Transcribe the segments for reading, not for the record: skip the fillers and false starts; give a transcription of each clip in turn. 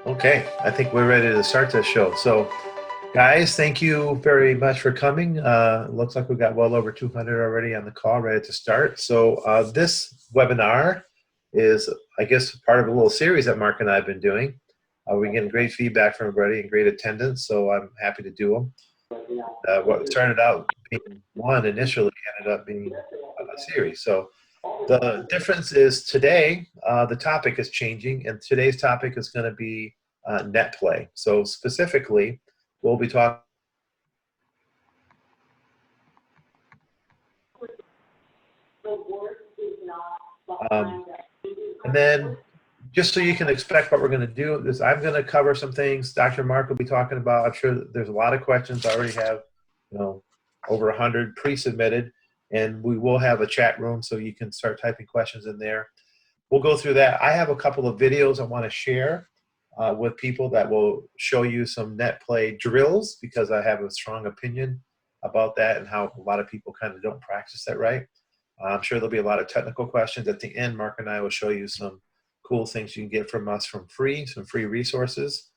Okay, I think we're ready to start this show. So, guys, thank you very much for coming. Looks like we've got well over 200 already on the call, ready to start. So, this webinar is, I guess, part of a little series that Mark and I have been doing. We're getting great feedback from everybody and great attendance, so I'm happy to do them. What started out being one initially ended up being a series. So, the difference is today, the topic is changing, and today's topic is going to be net play. So specifically, we'll be talking. Um, and then, just so you can expect what we're going to do, is I'm going to cover some things. Dr. Mark will be talking about. I'm sure there's a lot of questions. I already have, over 100 pre-submitted, and we will have a chat room so you can start typing questions in there. We'll go through that. I have a couple of videos I want to share with people that will show you some net play drills, because I have a strong opinion about that and how a lot of people kind of don't practice that right. I'm sure there'll be a lot of technical questions. At the end, Mark and I will show you some cool things you can get from us some free resources.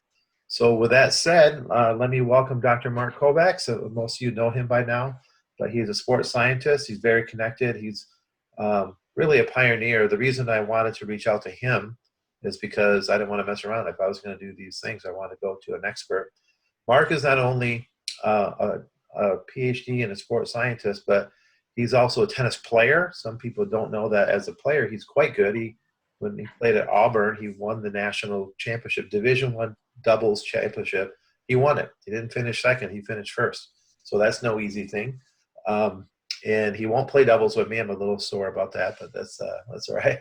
So with that said, let me welcome Dr. Mark Kovacs. Most of you know him by now, but he's a sports scientist. He's very connected. He's really a pioneer. The reason I wanted to reach out to him is because I didn't want to mess around. If I was going to do these things, I want to go to an expert. Mark is not only a PhD and a sports scientist, but he's also a tennis player. Some people don't know that as a player, he's quite good. When he played at Auburn, he won the national championship, Division I doubles championship. He won it. He didn't finish second. He finished first. So that's no easy thing. And he won't play doubles with me. I'm a little sore about that, but that's all right.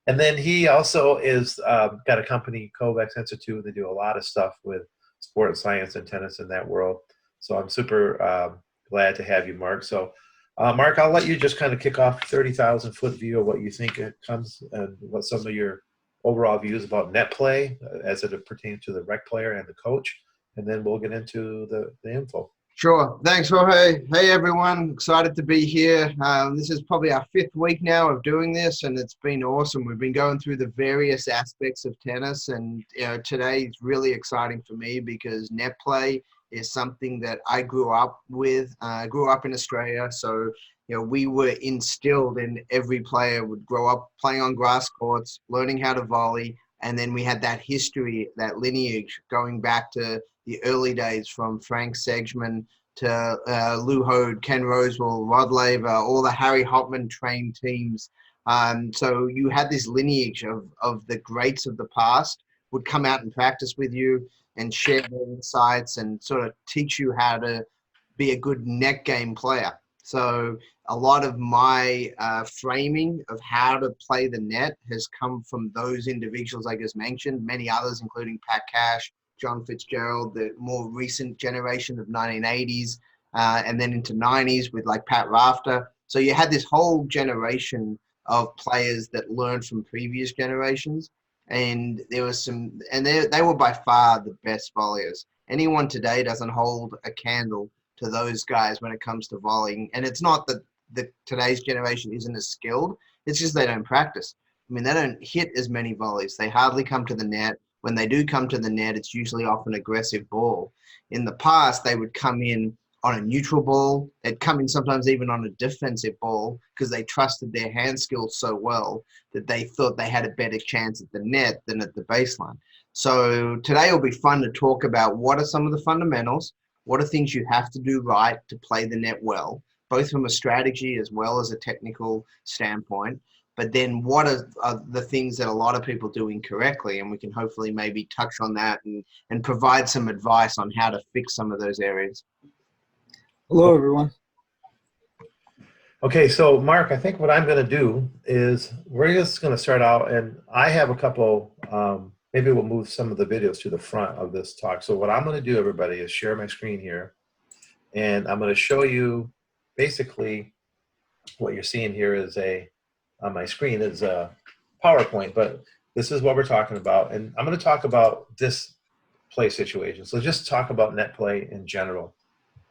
And then he also is got a company, Kovacs Institute. They do a lot of stuff with sports science and tennis in that world. So I'm super glad to have you, Mark. So, Mark, I'll let you just kind of kick off 30,000-foot view of what you think it comes and what some of your overall views about net play as it pertains to the rec player and the coach. And then we'll get into the info. Sure. Thanks, Jorge. Hey, everyone. Excited to be here. This is probably our 5th week now of doing this, and it's been awesome. We've been going through the various aspects of tennis, and today is really exciting for me because net play is something that I grew up with. I grew up in Australia, so we were instilled in every player would grow up playing on grass courts, learning how to volley, and then we had that history, that lineage going back to the early days from Frank Segman to Lou Hode, Ken Rosewell, Rod Laver, all the Harry Hopman trained teams. So you had this lineage of the greats of the past would come out and practice with you and share their insights and sort of teach you how to be a good net game player. So a lot of my framing of how to play the net has come from those individuals I just mentioned, many others, including Pat Cash, John Fitzgerald, the more recent generation of 1980s, and then into 90s with like Pat Rafter. So you had this whole generation of players that learned from previous generations. And there was some, and they were by far the best volleyers. Anyone today doesn't hold a candle to those guys when it comes to volleying. And it's not that today's generation isn't as skilled. It's just they don't practice. I mean, they don't hit as many volleys. They hardly come to the net. When they do come to the net, it's usually off an aggressive ball. In the past, they would come in on a neutral ball. They'd come in sometimes even on a defensive ball because they trusted their hand skills so well that they thought they had a better chance at the net than at the baseline. So today will be fun to talk about what are some of the fundamentals, what are things you have to do right to play the net well, both from a strategy as well as a technical standpoint. But then what are the things that a lot of people do incorrectly? And we can hopefully maybe touch on that and provide some advice on how to fix some of those areas. Hello, everyone. Okay, so Mark, I think what I'm going to do is we're just going to start out, and I have a couple, maybe we'll move some of the videos to the front of this talk. So what I'm going to do, everybody, is share my screen here, and I'm going to show you basically what you're seeing here is on my screen is a PowerPoint, but this is what we're talking about. And I'm going to talk about this play situation. So just talk about net play in general.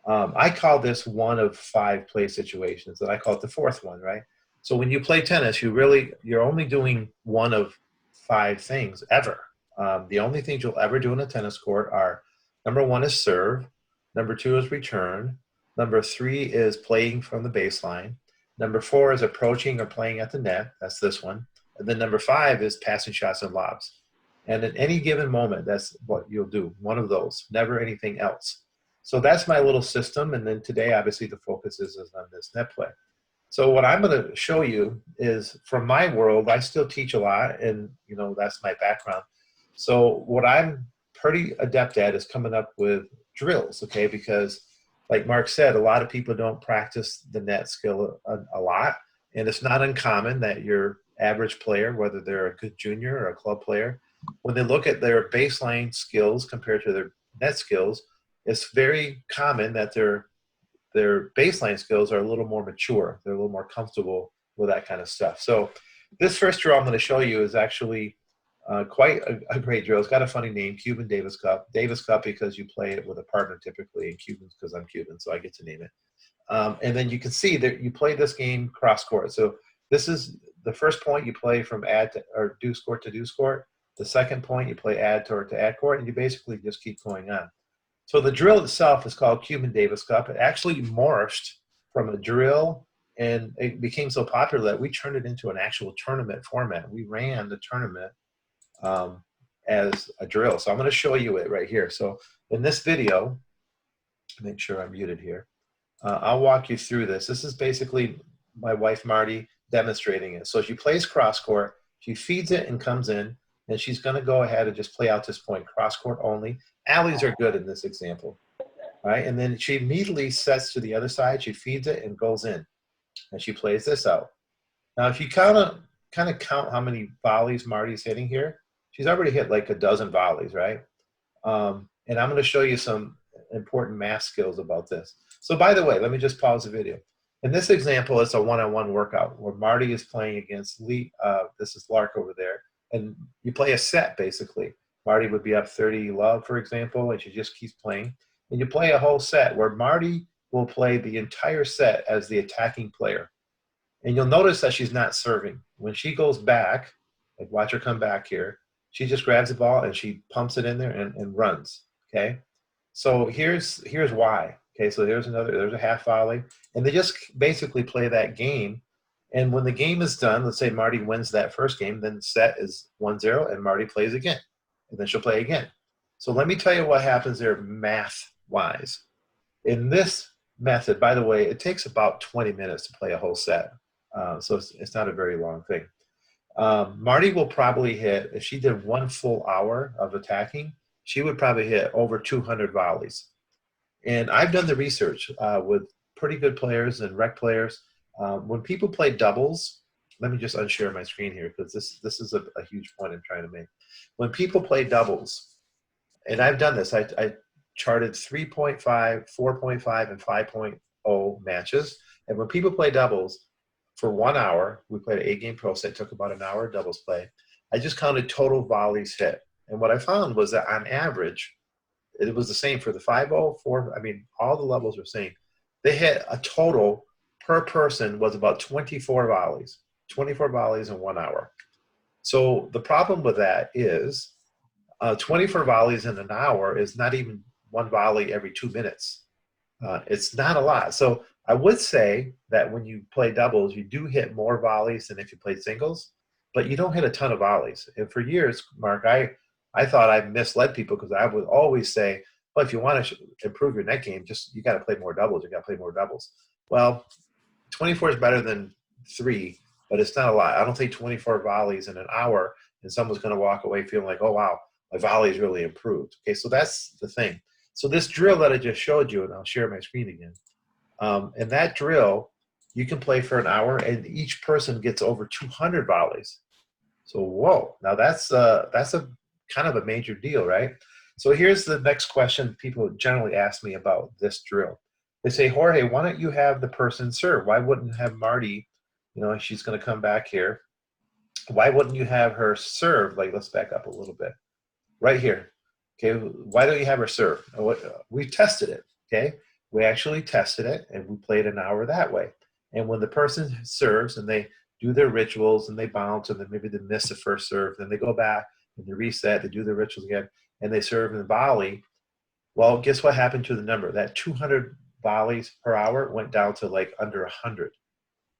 I call this one of 5 play situations, and I call it the 4th one, right? So when you play tennis, you're only doing one of 5 things ever. The only things you'll ever do on a tennis court are, number 1 is serve, number 2 is return, number 3 is playing from the baseline, number 4 is approaching or playing at the net, that's this one, and then number 5 is passing shots and lobs. And at any given moment, that's what you'll do, one of those, never anything else. So that's my little system, and then today, obviously, the focus is on this net play. So what I'm going to show you is from my world, I still teach a lot, and that's my background. So what I'm pretty adept at is coming up with drills, okay? Because like Mark said, a lot of people don't practice the net skill a lot, and it's not uncommon that your average player, whether they're a good junior or a club player, when they look at their baseline skills compared to their net skills, it's very common that their baseline skills are a little more mature. They're a little more comfortable with that kind of stuff. So this first drill I'm going to show you is actually quite a great drill. It's got a funny name, Cuban Davis Cup. Davis Cup because you play it with a partner typically, and Cubans because I'm Cuban, so I get to name it. And then you can see that you play this game cross court. So this is the first point you play from add to, or deuce court to deuce court. The second point you play add court to add court, and you basically just keep going on. So the drill itself is called Cuban Davis Cup. It actually morphed from a drill, and it became so popular that we turned it into an actual tournament format. We ran the tournament as a drill. So I'm going to show you it right here. So in this video, make sure I'm muted here. I'll walk you through this. This is basically my wife, Marty, demonstrating it. So she plays cross court. She feeds it and comes in, and she's going to go ahead and just play out this point, cross court only. Alleys are good in this example, all right? And then she immediately sets to the other side. She feeds it and goes in, and she plays this out. Now, if you kind of count how many volleys Marty's hitting here, she's already hit like a dozen volleys, right? And I'm going to show you some important math skills about this. So by the way, let me just pause the video. In this example, it's a one-on-one workout where Marty is playing against Lee. This is Lark over there. And you play a set, basically. Marty would be up 30 love, for example, and she just keeps playing. And you play a whole set where Marty will play the entire set as the attacking player. And you'll notice that she's not serving. When she goes back, like watch her come back here, she just grabs the ball and she pumps it in there and runs, okay? So here's why. Okay, so there's a half volley. And they just basically play that game. And when the game is done, let's say Marty wins that first game, then the set is 1-0 and Marty plays again. And then she'll play again. So let me tell you what happens there math-wise. In this method, by the way, it takes about 20 minutes to play a whole set. So it's not a very long thing. Marty will probably hit, if she did 1 full hour of attacking, she would probably hit over 200 volleys. And I've done the research with pretty good players and rec players. When people play doubles, let me just unshare my screen here because this is a huge point I'm trying to make. When people play doubles, and I've done this, I charted 3.5, 4.5, and 5.0 matches. And when people play doubles for 1 hour, we played an 8-game pro set, took about an hour doubles play. I just counted total volleys hit. And what I found was that on average, it was the same for the 5.0, 4, I mean, all the levels were the same. They hit a total per person was about 24 volleys in 1 hour. So the problem with that is 24 volleys in an hour is not even 1 volley every 2 minutes. It's not a lot. So I would say that when you play doubles, you do hit more volleys than if you played singles, but you don't hit a ton of volleys. And for years, Mark, I thought I misled people because I would always say, well, if you want to improve your net game, you got to play more doubles. You got to play more doubles. Well, 24 is better than 3, but it's not a lot. I don't think 24 volleys in an hour and someone's going to walk away feeling like, oh, wow, my volley's really improved. Okay, so that's the thing. So this drill that I just showed you, and I'll share my screen again, in that drill, you can play for an hour and each person gets over 200 volleys. So, whoa, now that's a kind of a major deal, right? So here's the next question people generally ask me about this drill. They say, Jorge, why don't you have the person serve? Why wouldn't you have Marty, she's going to come back here. Why wouldn't you have her serve? Like, let's back up a little bit. Right here. Okay, why don't you have her serve? We tested it, okay? We actually tested it, and we played an hour that way. And when the person serves, and they do their rituals, and they bounce, and then maybe they miss the first serve, then they go back, and they reset, they do the rituals again, and they serve in the volley. Well, guess what happened to the number? That 200 volleys per hour went down to like under 100.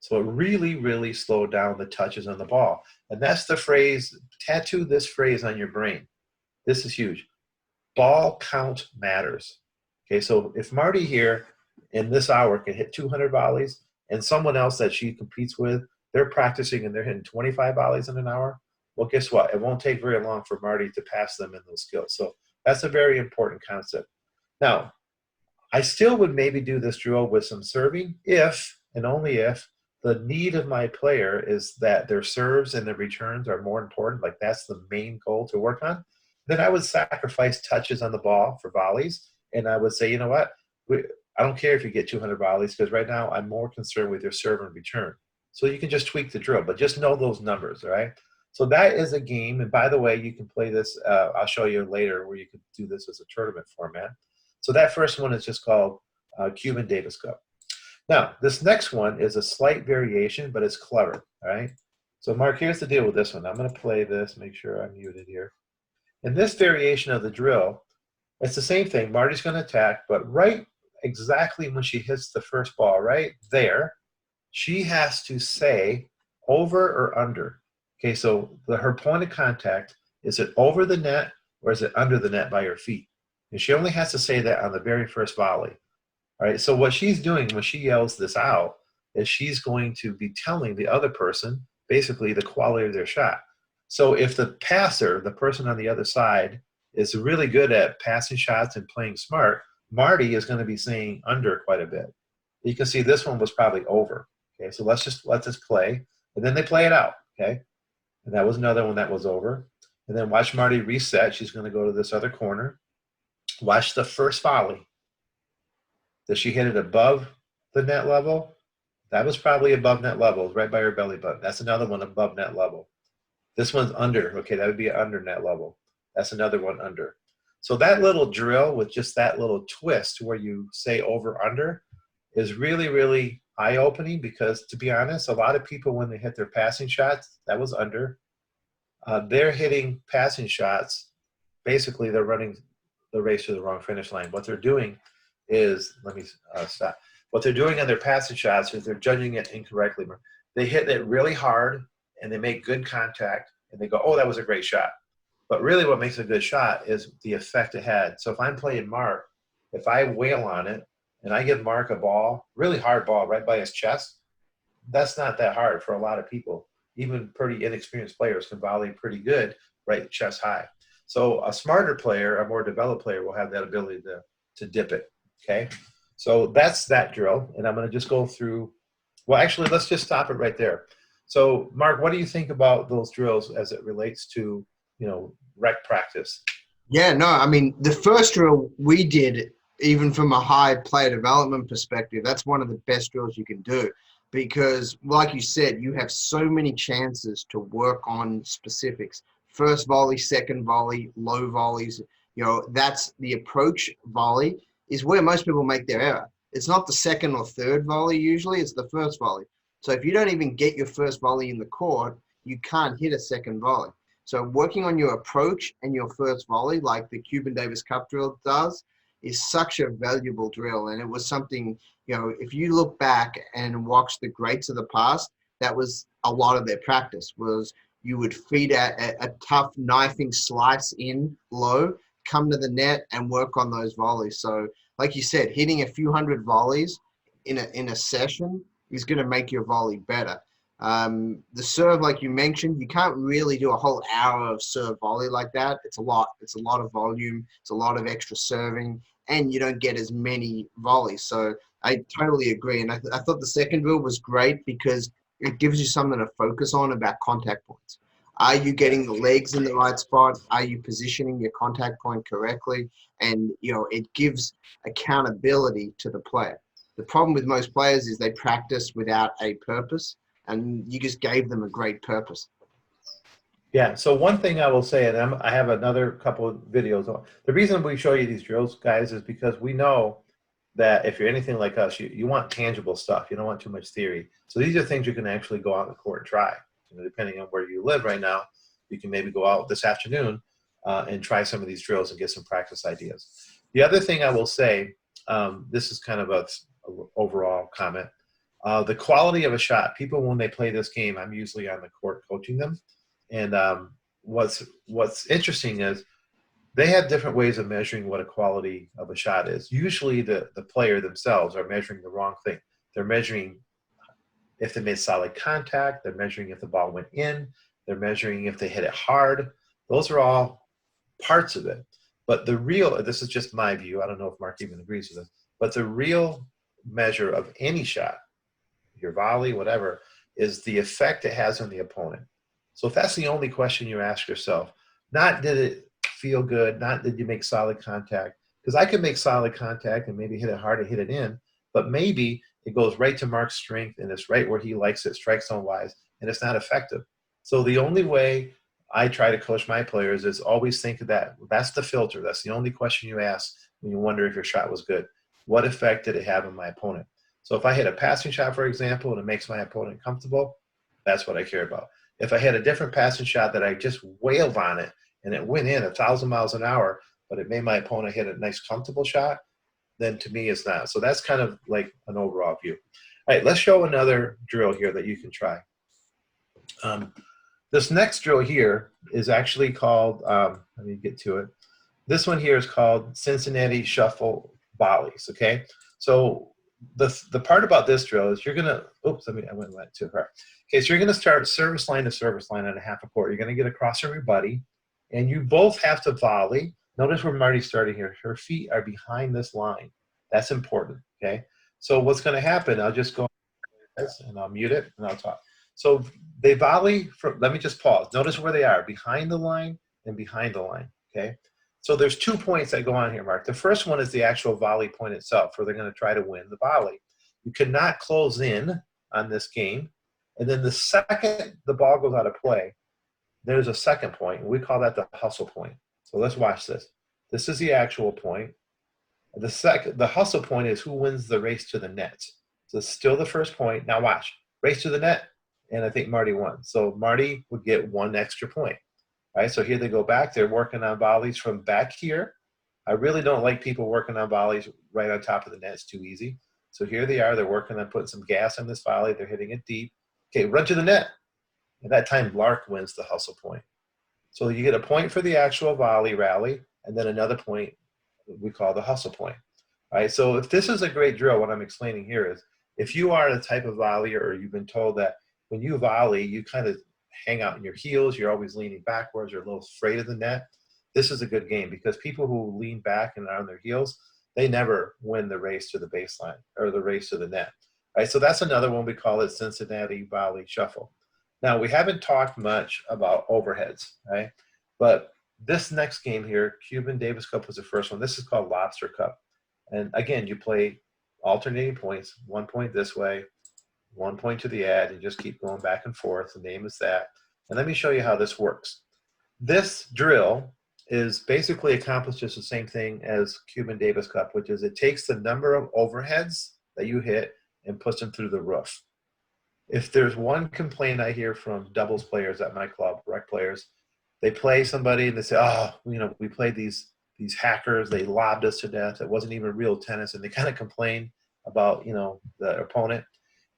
So it really, really slowed down the touches on the ball. And that's the phrase, tattoo this phrase on your brain. This is huge. Ball count matters. Okay, so if Marty here in this hour can hit 200 volleys and someone else that she competes with, they're practicing and they're hitting 25 volleys in an hour, well, guess what? It won't take very long for Marty to pass them in those skills. So that's a very important concept. Now, I still would maybe do this drill with some serving if and only if the need of my player is that their serves and their returns are more important, like that's the main goal to work on, then I would sacrifice touches on the ball for volleys. And I would say, you know what? I don't care if you get 200 volleys because right now I'm more concerned with your serve and return. So you can just tweak the drill, but just know those numbers, all right? So that is a game. And by the way, you can play this. I'll show you later where you can do this as a tournament format. So that first one is just called Cuban Davis Cup. Now, this next one is a slight variation, but it's clever, all right? So Mark, here's the deal with this one. I'm going to play this, make sure I'm muted here. In this variation of the drill, it's the same thing. Marty's going to attack, but right exactly when she hits the first ball, right there, she has to say over or under. Okay, so her point of contact, is it over the net or is it under the net by her feet? And she only has to say that on the very first volley. All right, so what she's doing when she yells this out is she's going to be telling the other person basically the quality of their shot. So if the passer, the person on the other side, is really good at passing shots and playing smart, Marty is going to be saying under quite a bit. You can see this one was probably over. Okay, so let's just let this play, and then they play it out. Okay, and that was another one that was over. And then watch Marty reset. She's going to go to this other corner. Watch the first volley. Does she hit it above the net level? That was probably above net level, right by her belly button. That's another one above net level. This one's under. Okay, that would be under net level. That's another one under. So that little drill with just that little twist where you say over under is really, really eye-opening because, to be honest, a lot of people, when they hit their passing shots, that was under. They're hitting passing shots. Basically, they're running the race to the wrong finish line. What they're doing is, let me stop. What they're doing on their passing shots is they're judging it incorrectly. They hit it really hard, and they make good contact, and they go, oh, that was a great shot. But really what makes a good shot is the effect it had. So if I'm playing Mark, if I wail on it, and I give Mark a ball, really hard ball right by his chest, that's not that hard for a lot of people. Even pretty inexperienced players can volley pretty good right chest high. So a smarter player, a more developed player will have that ability to dip it, okay? So that's that drill, and I'm going to just go through. Well, actually, let's just stop it right there. So, Mark, what do you think about those drills as it relates to, rec practice? Yeah, no, I mean, the first drill we did, even from a high player development perspective, that's one of the best drills you can do because, like you said, you have so many chances to work on specifics. First volley, second volley, low volleys, that's the approach volley is where most people make their error. It's not the second or third volley usually, it's the first volley. So if you don't even get your first volley in the court, you can't hit a second volley. So working on your approach and your first volley, like the Cuban Davis Cup drill does, is such a valuable drill. And it was something, if you look back and watch the greats of the past, that was a lot of their practice was you would feed a tough knifing slice in low, come to the net and work on those volleys. So like you said, hitting a few hundred volleys in a session is going to make your volley better. The serve, like you mentioned, you can't really do a whole hour of serve volley like that. It's a lot of volume. It's a lot of extra serving, and you don't get as many volleys. So I totally agree. And I thought the second drill was great because it gives you something to focus on about contact points. Are you getting the legs in the right spot? Are you positioning your contact point correctly? And, it gives accountability to the player. The problem with most players is they practice without a purpose, and you just gave them a great purpose. Yeah, so one thing I will say, and I have another couple of videos. The reason we show you these drills, guys, is because we know that if you're anything like us, you want tangible stuff. You don't want too much theory. So these are things you can actually go out in the court and try, depending on where you live right now. you can maybe go out this afternoon and try some of these drills and get some practice ideas. The other thing I will say, this is kind of a overall comment. The quality of a shot, people, when they play this game, I'm usually on the court coaching them. And what's interesting is they have different ways of measuring what a quality of a shot is. Usually the player themselves are measuring the wrong thing. They're measuring if they made solid contact. They're measuring if the ball went in. They're measuring if they hit it hard. Those are all parts of it. But the real, this is just my view, I don't know if Mark even agrees with this, but the real measure of any shot, your volley, whatever, is the effect it has on the opponent. So if that's the only question you ask yourself, not did it feel good, not did you make solid contact, because I could make solid contact and maybe hit it hard and hit it in, but maybe it goes right to Mark's strength and it's right where he likes it, strike zone wise, and it's not effective. So the only way I try to coach my players is always think of that. That's the filter. That's the only question you ask when you wonder if your shot was good. What effect did it have on my opponent? So if I hit a passing shot, for example, and it makes my opponent comfortable, that's what I care about. If I hit a different passing shot that I just wailed on it and it went in 1,000 miles an hour, but it made my opponent hit a nice comfortable shot, then to me it's not. So that's kind of like an overall view. All right, let's show another drill here that you can try. This next drill here is actually called, let me get to it. This one here is called Cincinnati Shuffle Volleys, okay? So the part about this drill is you're gonna, oops, I went too far. Okay, so you're gonna start service line to service line on a half a court. You're gonna get across from your buddy, and you both have to volley. Notice where Marty's starting here. Her feet are behind this line. That's important, okay? So what's gonna happen, I'll just go and I'll mute it and I'll talk. So they volley from, let me just pause. Notice where they are, behind the line and behind the line, okay? So there's 2 points that go on here, Mark. The first one is the actual volley point itself, where they're gonna try to win the volley. You cannot close in on this game. And then the second the ball goes out of play, there's a second point, and we call that the hustle point. So let's watch this. This is the actual point. The hustle point is who wins the race to the net. So it's still the first point. Now watch, race to the net, and I think Marty won. So Marty would get 1 extra point. All right, so here they go back. They're working on volleys from back here. I really don't like people working on volleys right on top of the net. It's too easy. So here they are. They're working on putting some gas on this volley. They're hitting it deep. Okay, run to the net. And that time, Lark wins the hustle point. So you get a point for the actual volley rally, and then another point we call the hustle point. All right, so if this is a great drill, what I'm explaining here is if you are the type of volleyer or you've been told that when you volley, you kind of hang out in your heels, you're always leaning backwards, you're a little afraid of the net, this is a good game because people who lean back and are on their heels, they never win the race to the baseline or the race to the net. All right, so that's another one. We call it Cincinnati Volley Shuffle. Now, we haven't talked much about overheads, right? But this next game here, Cuban Davis Cup was the first one. This is called Lobster Cup. And again, you play alternating points, 1 point this way, 1 point to the ad, and just keep going back and forth. The name is that. And let me show you how this works. This drill is basically accomplishes the same thing as Cuban Davis Cup, which is it takes the number of overheads that you hit and puts them through the roof. If there's one complaint I hear from doubles players at my club, rec players, they play somebody and they say, oh, you know, we played these hackers, they lobbed us to death. It wasn't even real tennis. And they kind of complain about, you know, the opponent.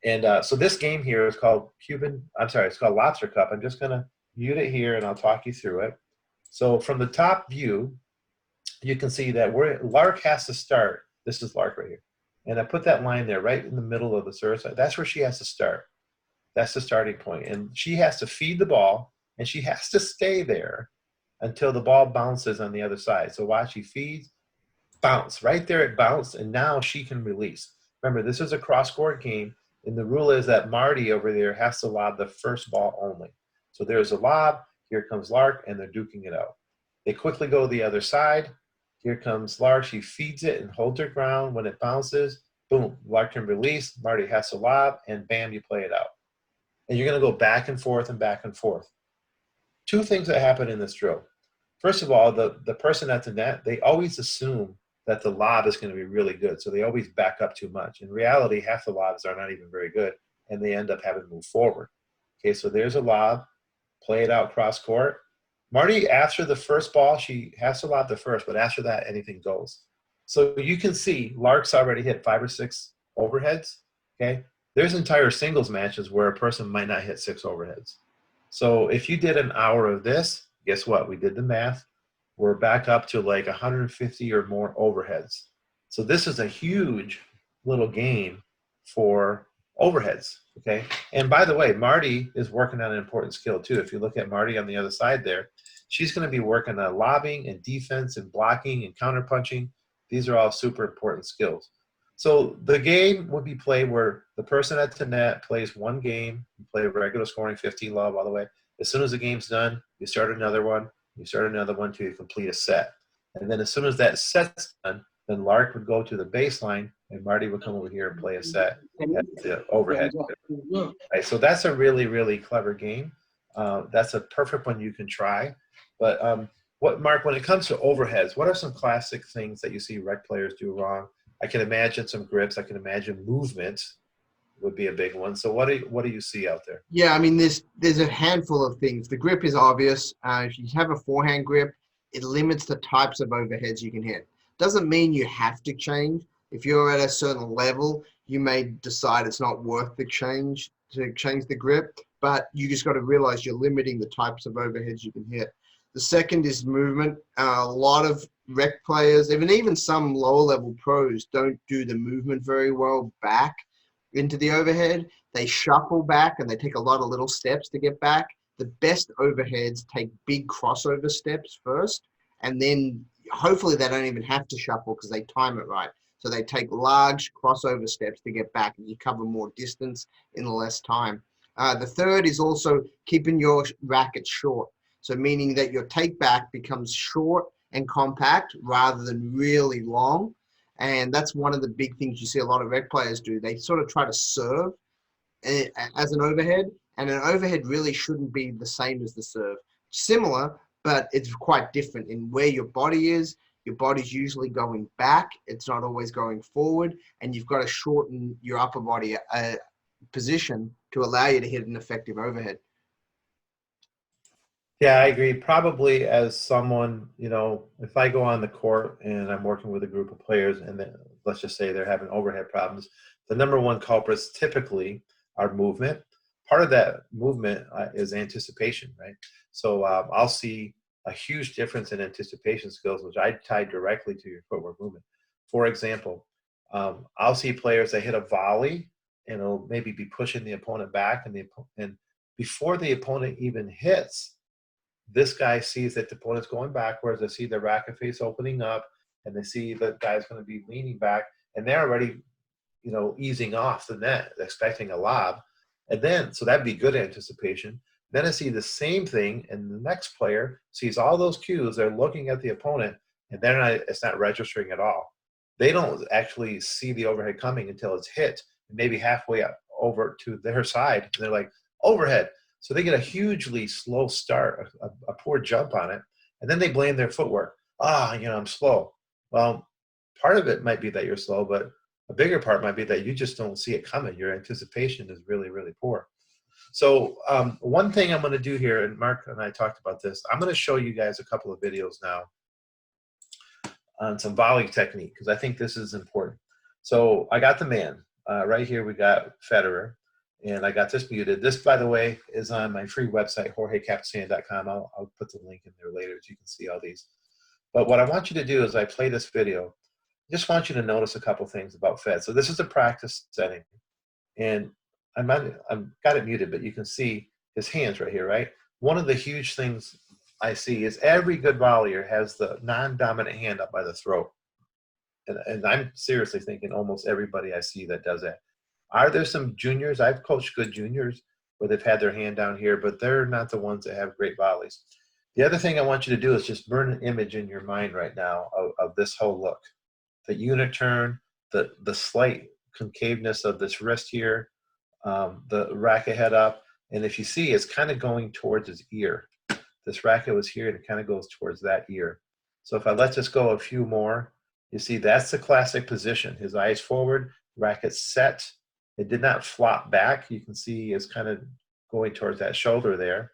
And so this game here is called it's called Lobster Cup. I'm just going to mute it here and I'll talk you through it. So from the top view, you can see that where Lark has to start. This is Lark right here. And I put that line there right in the middle of the service. That's where she has to start. That's the starting point. And she has to feed the ball, and she has to stay there until the ball bounces on the other side. So watch, she feeds, bounce. Right there it bounced, and now she can release. Remember, this is a cross-court game, and the rule is that Marty over there has to lob the first ball only. So there's a lob. Here comes Lark, and they're duking it out. They quickly go to the other side. Here comes Lark. She feeds it and holds her ground. When it bounces, boom, Lark can release. Marty has to lob, and bam, you play it out. And you're going to go back and forth and back and forth. 2 things that happen in this drill. First of all, the person at the net, they always assume that the lob is going to be really good. So they always back up too much. In reality, half the lobs are not even very good, and they end up having to move forward. Okay, so there's a lob. play it out cross court. Marty, after the first ball, she has to lob the first, but after that, anything goes. So you can see Lark's already hit 5 or 6 overheads. Okay, there's entire singles matches where a person might not hit 6 overheads. So if you did an hour of this, guess what? We did the math. We're back up to like 150 or more overheads. So this is a huge little gain for overheads. Okay, and by the way, Marty is working on an important skill too. If you look at Marty on the other side there, she's going to be working on lobbing and defense and blocking and counterpunching. These are all super important skills. So the game would be played where the person at the net plays one game, you play a regular scoring 15 lob all the way. As soon as the game's done, you start another one, you start another one till you complete a set. And then as soon as that set's done, then Lark would go to the baseline and Marty would come over here and play a set at the overhead. Right, so that's a really, really clever game. That's a perfect one you can try. But Mark, when it comes to overheads, what are some classic things that you see rec players do wrong? I can imagine some grips. I can imagine movement would be a big one. So what do you see out there? Yeah, I mean, there's a handful of things. The grip is obvious. If you have a forehand grip, it limits the types of overheads you can hit. Doesn't mean you have to change. If you're at a certain level, you may decide it's not worth the change to change the grip, but you just got to realize you're limiting the types of overheads you can hit. The second is movement. A lot of rec players, even some lower level pros, don't do the movement very well back into the overhead. They shuffle back and they take a lot of little steps to get back. The best overheads take big crossover steps first, and then hopefully they don't even have to shuffle because they time it right. So they take large crossover steps to get back, and you cover more distance in less time. The third is also keeping your racket short. So meaning that your take back becomes short and compact rather than really long. And that's one of the big things you see a lot of rec players do. They sort of try to serve as an overhead, and an overhead really shouldn't be the same as the serve. Similar, but it's quite different in where your body is. Your body's usually going back. It's not always going forward, and you've got to shorten your upper body position to allow you to hit an effective overhead. Yeah, I agree. Probably as someone, if I go on the court and I'm working with a group of players and let's just say they're having overhead problems, the number one culprits typically are movement. Part of that movement is anticipation, right? So I'll see a huge difference in anticipation skills, which I tie directly to your footwork movement. For example, I'll see players that hit a volley and it'll maybe be pushing the opponent back, and before the opponent even hits, this guy sees that the opponent's going backwards. They see the racket face opening up, and they see the guy's going to be leaning back, and they're already, easing off the net, expecting a lob. And then, so that'd be good anticipation. Then I see the same thing, and the next player sees all those cues. They're looking at the opponent, and it's not registering at all. They don't actually see the overhead coming until it's hit, maybe halfway up over to their side. And they're like, overhead. So they get a hugely slow start, a poor jump on it, and then they blame their footwork. I'm slow. Well, part of it might be that you're slow, but a bigger part might be that you just don't see it coming. Your anticipation is really, really poor. So one thing I'm going to do here, and Mark and I talked about this, I'm going to show you guys a couple of videos now on some volley technique, because I think this is important. So I got the man. Right here we got Federer. And I got this muted. This, by the way, is on my free website, jorgecapestany.com. I'll put the link in there later so you can see all these. But what I want you to do is I play this video. I just want you to notice a couple things about Fed. So this is a practice setting. And I've got it muted, but you can see his hands right here, right? One of the huge things I see is every good volleyer has the non-dominant hand up by the throat. And I'm seriously thinking almost everybody I see that does that. Are there some juniors? I've coached good juniors where they've had their hand down here, but they're not the ones that have great volleys. The other thing I want you to do is just burn an image in your mind right now of this whole look. The unit turn, the slight concaveness of this wrist here, the racket head up, and if you see, it's kind of going towards his ear. This racket was here, and it kind of goes towards that ear. So if I let this go a few more, you see that's the classic position. His eyes forward, racket set. It did not flop back. You can see it's kind of going towards that shoulder there.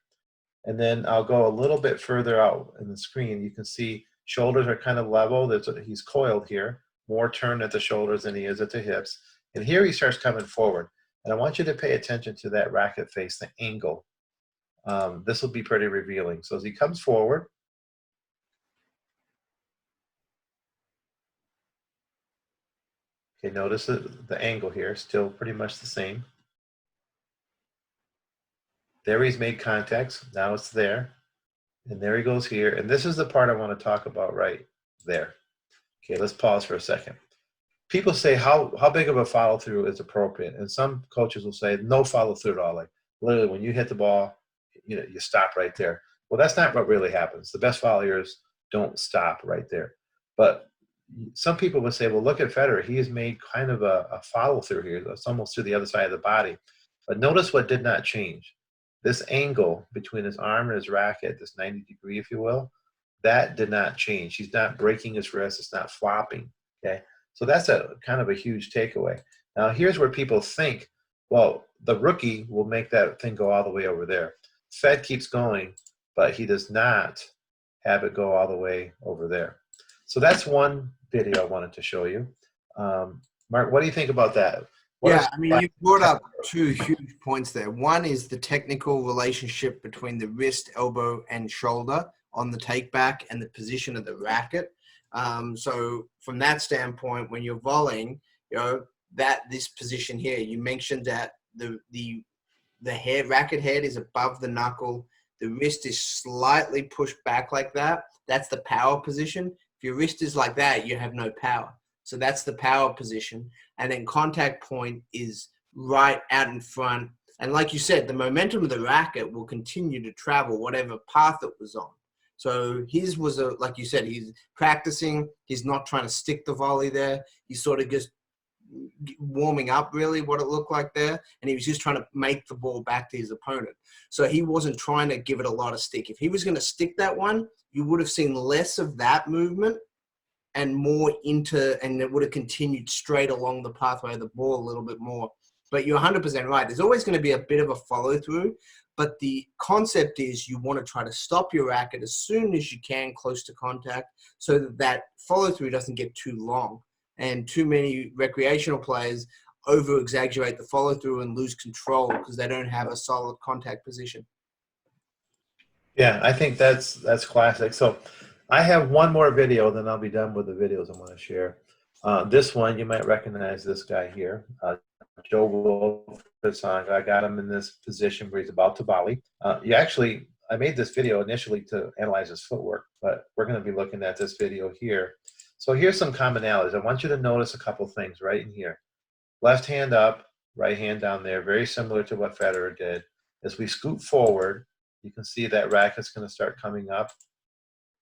And then I'll go a little bit further out in the screen. You can see shoulders are kind of level. He's coiled here, more turn at the shoulders than he is at the hips. And here he starts coming forward. And I want you to pay attention to that racket face, the angle. This will be pretty revealing. So as he comes forward, okay, notice the angle here, still pretty much the same. There he's made contacts. Now it's there. And there he goes here. And this is the part I want to talk about right there. Okay, let's pause for a second. People say how big of a follow through is appropriate. And some coaches will say no follow through at all. Like literally when you hit the ball, you stop right there. Well, that's not what really happens. The best volleyers don't stop right there. But some people would say, well, look at Federer. He has made kind of a follow through here. It's almost to the other side of the body. But notice what did not change. This angle between his arm and his racket, this 90 degree, if you will, that did not change. He's not breaking his wrist. It's not flopping, okay? So that's a kind of a huge takeaway. Now, here's where people think, well, the rookie will make that thing go all the way over there. Fed keeps going, but he does not have it go all the way over there. So that's one video I wanted to show you. Mark, what do you think about that? Yeah, I mean, you brought up two huge points there. One is the technical relationship between the wrist, elbow, and shoulder on the take back and the position of the racket. So from that standpoint, when you're volleying, this position here, you mentioned that the racket head is above the knuckle. The wrist is slightly pushed back like that. That's the power position. If your wrist is like that, you have no power. So that's the power position. And then contact point is right out in front. And like you said, the momentum of the racket will continue to travel whatever path it was on. So his was, like you said, he's practicing. He's not trying to stick the volley there. He's sort of just warming up, really, what it looked like there. And he was just trying to make the ball back to his opponent. So he wasn't trying to give it a lot of stick. If he was going to stick that one, you would have seen less of that movement and more and it would have continued straight along the pathway of the ball a little bit more. But you're 100% right. There's always going to be a bit of a follow through, but the concept is you want to try to stop your racket as soon as you can close to contact so that follow through doesn't get too long. And too many recreational players over exaggerate the follow through and lose control because they don't have a solid contact position. Yeah, I think that's classic. So I have one more video, then I'll be done with the videos I want to share. This one, you might recognize this guy here, Joe Wolf. I got him in this position where he's about to volley. I made this video initially to analyze his footwork, but we're going to be looking at this video here. So here's some commonalities. I want you to notice a couple things right in here. Left hand up, right hand down there, very similar to what Federer did. As we scoot forward, you can see that racket's going to start coming up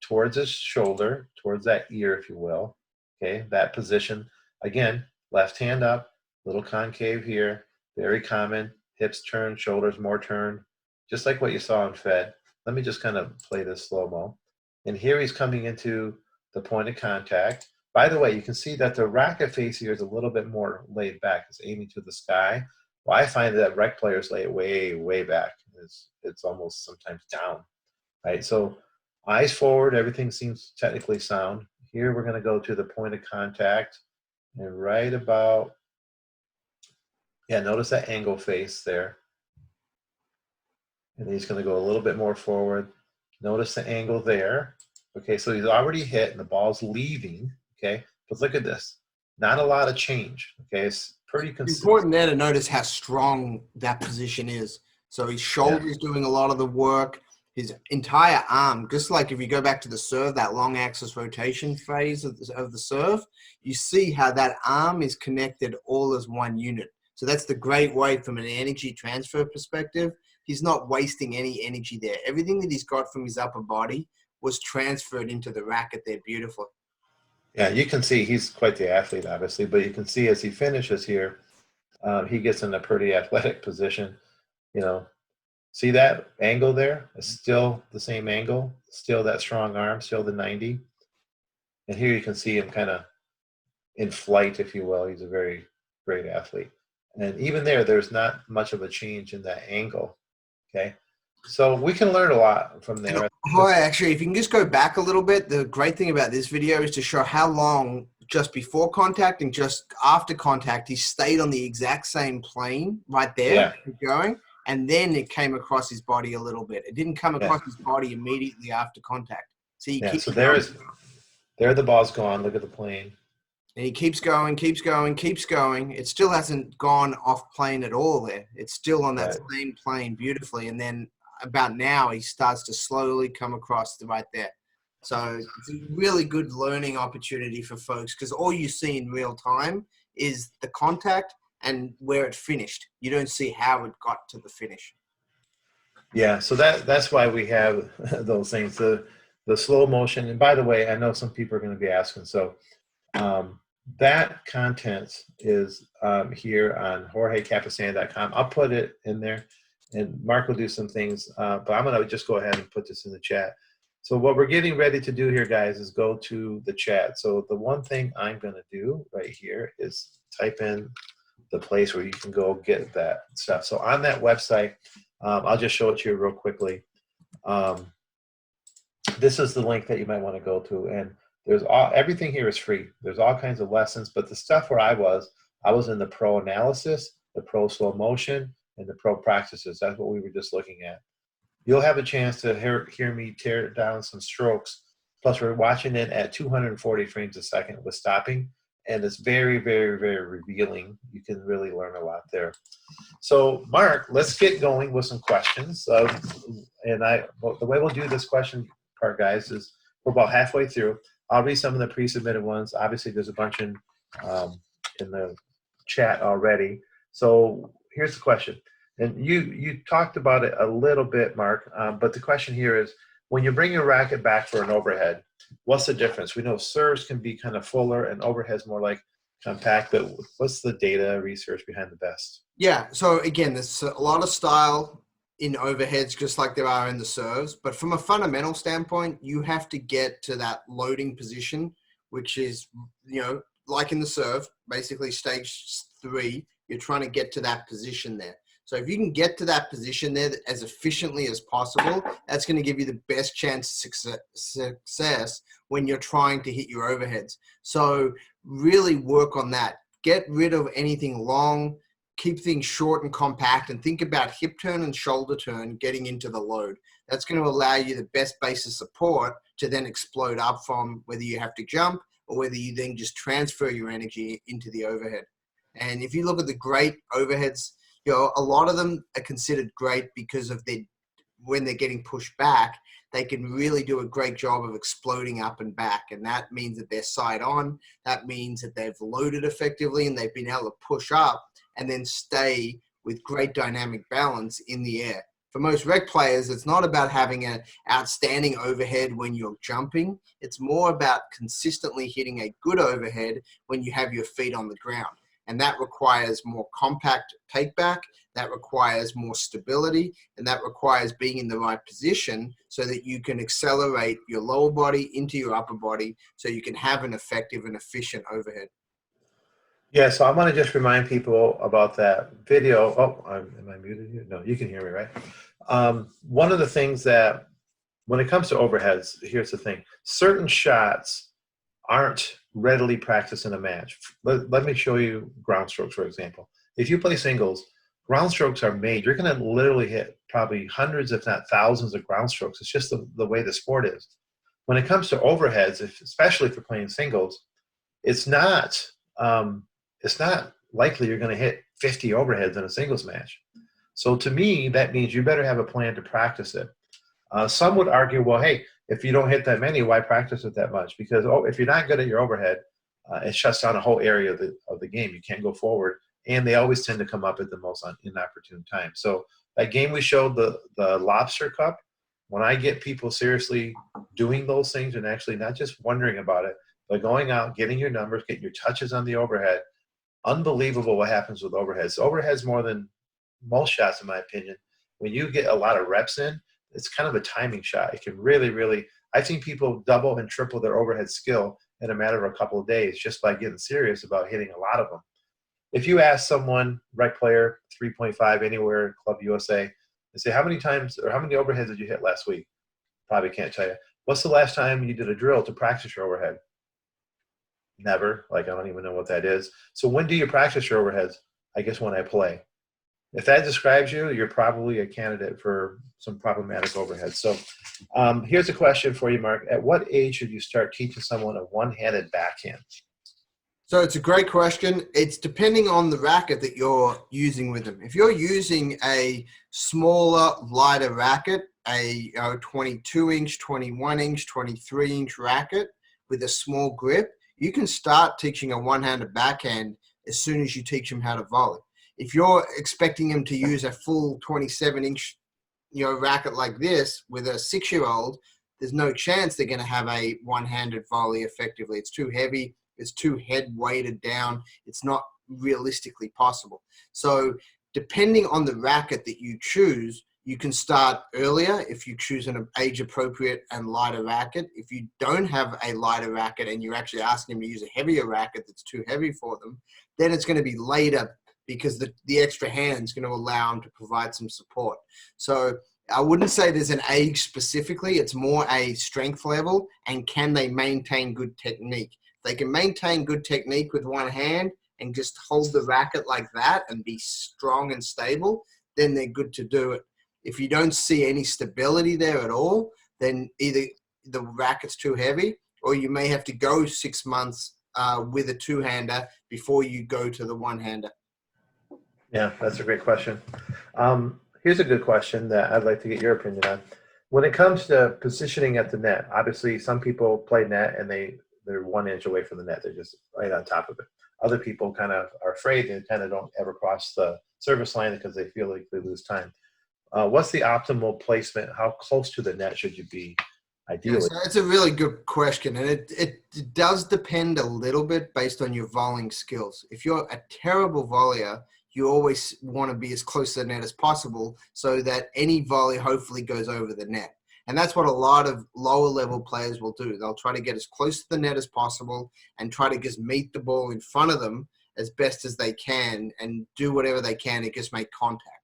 towards his shoulder, towards that ear, if you will. Okay, that position. Again, left hand up, little concave here, very common. Hips turn, shoulders more turn, just like what you saw in Fed. Let me just kind of play this slow-mo. And here he's coming into the point of contact. By the way, you can see that the racket face here is a little bit more laid back. It's aiming to the sky. Well, I find that rec players lay it way, way back. It's almost sometimes down, right? So eyes forward, everything seems technically sound. Here we're going to go to the point of contact. And right about, yeah, notice that angle face there. And he's going to go a little bit more forward. Notice the angle there. Okay, so he's already hit and the ball's leaving. Okay, but look at this. Not a lot of change. Okay, it's pretty consistent. It's important there to notice how strong that position is. So his shoulder's doing a lot of the work. His entire arm, just like if you go back to the serve, that long axis rotation phase of the serve, you see how that arm is connected all as one unit. So that's the great way from an energy transfer perspective. He's not wasting any energy there. Everything that he's got from his upper body was transferred into the racket there beautifully. Yeah, you can see he's quite the athlete, obviously, but you can see as he finishes here, he gets in a pretty athletic position. You know, see that angle there? It's still the same angle, still that strong arm, still the 90. And here you can see him kind of in flight, if you will. He's a very great athlete. And even there's not much of a change in that angle, okay? So we can learn a lot from there. Hi, actually, if you can just go back a little bit, the great thing about this video is to show how long just before contact and just after contact, he stayed on the exact same plane right there, going, and then it came across his body a little bit. It didn't come across his body immediately after contact. So you keep so there the ball's gone. Look at the plane. And he keeps going, keeps going, keeps going. It still hasn't gone off plane at all there. It's still on that same plane beautifully. And then about now, he starts to slowly come across right there. So it's a really good learning opportunity for folks because all you see in real time is the contact and where it finished. You don't see how it got to the finish. Yeah, so that's why we have those things, the slow motion. And by the way, I know some people are going to be asking, so that content is here on JorgeCapestany.com. I'll put it in there, and Mark will do some things, but I'm going to just go ahead and put this in the chat. So what we're getting ready to do here, guys, is go to the chat. So the one thing I'm going to do right here is type in the place where you can go get that stuff. So on that website, I'll just show it to you real quickly. This is the link that you might want to go to, and there's everything here is free. There's all kinds of lessons, but the stuff where I was in the pro analysis, the pro slow motion, and the pro practices. That's what we were just looking at. You'll have a chance to hear me tear down some strokes. Plus, we're watching it at 240 frames a second with stopping, and it's very, very, very revealing. You can really learn a lot there. So, Mark, let's get going with some questions. The way we'll do this question part, guys, is we're about halfway through. I'll read some of the pre-submitted ones. Obviously, there's a bunch in the chat already. So here's the question. And you talked about it a little bit, Mark, but the question here is, when you bring your racket back for an overhead, what's the difference? We know serves can be kind of fuller and overheads more like compact, but what's the data research behind the best? Yeah, so again, there's a lot of style in overheads just like there are in the serves, but from a fundamental standpoint, you have to get to that loading position, which is, like in the serve, basically stage 3, you're trying to get to that position there. So if you can get to that position there as efficiently as possible, that's going to give you the best chance of success when you're trying to hit your overheads. So really work on that. Get rid of anything long, keep things short and compact, and think about hip turn and shoulder turn getting into the load. That's going to allow you the best base of support to then explode up from, whether you have to jump or whether you then just transfer your energy into the overhead. And if you look at the great overheads, a lot of them are considered great because of when they're getting pushed back, they can really do a great job of exploding up and back. And that means that they're side on. That means that they've loaded effectively and they've been able to push up and then stay with great dynamic balance in the air. For most rec players, it's not about having an outstanding overhead when you're jumping. It's more about consistently hitting a good overhead when you have your feet on the ground. And that requires more compact take back, that requires more stability, and that requires being in the right position so that you can accelerate your lower body into your upper body so you can have an effective and efficient overhead. Yeah, so I want to just remind people about that video. Oh, am I muted here? No, you can hear me, right? One of the things that, when it comes to overheads, here's the thing. Certain shots aren't readily practiced in a match. Let me show you ground strokes, for example. If you play singles, ground strokes are made. You're going to literally hit probably hundreds, if not thousands of ground strokes. It's just the way the sport is. When it comes to overheads, especially if you're playing singles, it's not likely you're going to hit 50 overheads in a singles match. So to me, that means you better have a plan to practice it. Some would argue, well, hey, if you don't hit that many, why practice it that much? Because if you're not good at your overhead, it shuts down a whole area of the game. You can't go forward, and they always tend to come up at the most inopportune time. So that game we showed, the Lobster Cup, when I get people seriously doing those things and actually not just wondering about it, but going out, getting your numbers, getting your touches on the overhead, unbelievable what happens with overheads. Overheads more than most shots, in my opinion. When you get a lot of reps in, it's kind of a timing shot. It can really, really, I've seen people double and triple their overhead skill in a matter of a couple of days just by getting serious about hitting a lot of them. If you ask someone, rec player, 3.5 anywhere, Club USA, and say, how many times or how many overheads did you hit last week? Probably can't tell you. What's the last time you did a drill to practice your overhead? Never. Like, I don't even know what that is. So when do you practice your overheads? I guess when I play. If that describes you, you're probably a candidate for some problematic overhead. So here's a question for you, Mark. At what age should you start teaching someone a one-handed backhand? So it's a great question. It's depending on the racket that you're using with them. If you're using a smaller, lighter racket, a 22-inch, 21-inch, 23-inch racket with a small grip, you can start teaching a one-handed backhand as soon as you teach them how to volley. If you're expecting them to use a full 27-inch, racket like this with a 6-year-old, there's no chance they're going to have a one-handed volley effectively. It's too heavy. It's too head weighted down. It's not realistically possible. So depending on the racket that you choose, you can start earlier if you choose an age-appropriate and lighter racket. If you don't have a lighter racket and you're actually asking them to use a heavier racket that's too heavy for them, then it's going to be later because the extra hand is going to allow them to provide some support. So I wouldn't say there's an age specifically. It's more a strength level and can they maintain good technique. If they can maintain good technique with one hand and just hold the racket like that and be strong and stable, then they're good to do it. If you don't see any stability there at all, then either the racket's too heavy or you may have to go 6 months with a two-hander before you go to the one-hander. Yeah, that's a great question. Here's a good question that I'd like to get your opinion on. When it comes to positioning at the net, obviously some people play net and they're 1 inch away from the net. They're just right on top of it. Other people kind of are afraid and kind of don't ever cross the service line because they feel like they lose time. What's the optimal placement? How close to the net should you be ideally? Yeah, so it's a really good question. And it does depend a little bit based on your volleying skills. If you're a terrible volleyer, you always want to be as close to the net as possible so that any volley hopefully goes over the net. And that's what a lot of lower level players will do. They'll try to get as close to the net as possible and try to just meet the ball in front of them as best as they can and do whatever they can to just make contact.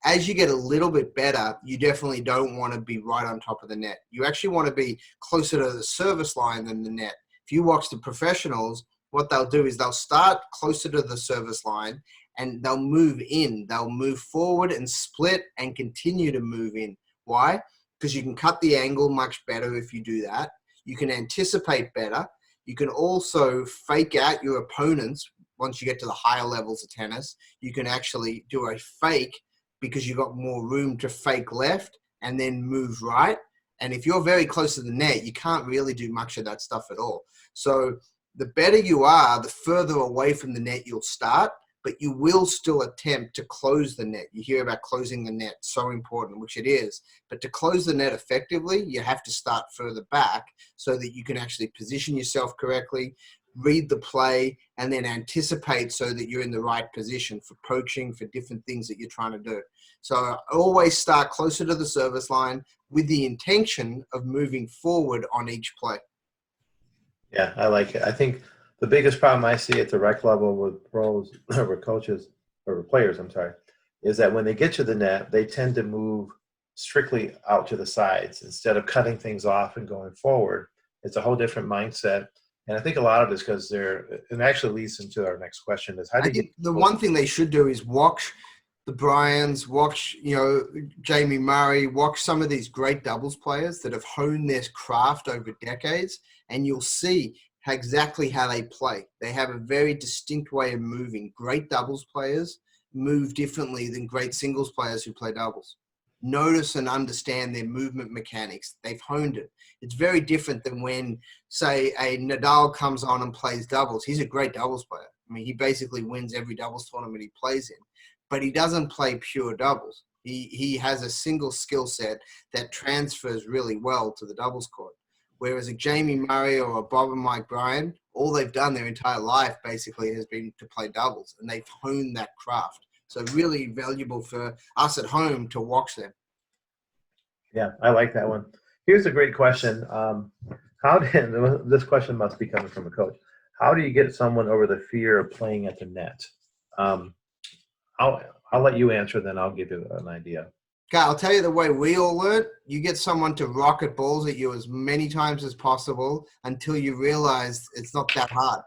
As you get a little bit better, you definitely don't want to be right on top of the net. You actually want to be closer to the service line than the net. If you watch the professionals, what they'll do is they'll start closer to the service line and they'll move in. They'll move forward and split and continue to move in. Why? Because you can cut the angle much better if you do that. You can anticipate better. You can also fake out your opponents once you get to the higher levels of tennis. You can actually do a fake because you've got more room to fake left and then move right. And if you're very close to the net, you can't really do much of that stuff at all. So the better you are, the further away from the net you'll start, but you will still attempt to close the net. You hear about closing the net, so important, which it is. But to close the net effectively, you have to start further back so that you can actually position yourself correctly, read the play, and then anticipate so that you're in the right position for poaching, for different things that you're trying to do. So always start closer to the service line with the intention of moving forward on each play. Yeah, I like it. I think the biggest problem I see at the rec level with pros or coaches or players, is that when they get to the net, they tend to move strictly out to the sides instead of cutting things off and going forward. It's a whole different mindset. And I think a lot of it is because it actually leads into our next question is how do you the one thing they should do is watch the Bryans, watch, Jamie Murray, watch some of these great doubles players that have honed their craft over decades, and you'll see exactly how they play. They have a very distinct way of moving. Great doubles players move differently than great singles players who play doubles. Notice and understand their movement mechanics. They've honed it. It's very different than when, say, a Nadal comes on and plays doubles. He's a great doubles player. I mean, he basically wins every doubles tournament he plays in, but he doesn't play pure doubles. He has a single skill set that transfers really well to the doubles court. Whereas a Jamie Murray or a Bob and Mike Bryan, all they've done their entire life basically has been to play doubles, and they've honed that craft. So really valuable for us at home to watch them. Yeah, I like that one. Here's a great question. This question must be coming from a coach. How do you get someone over the fear of playing at the net? I'll let you answer, then I'll give you an idea. Okay, I'll tell you the way we all learn. You get someone to rocket balls at you as many times as possible until you realize it's not that hard.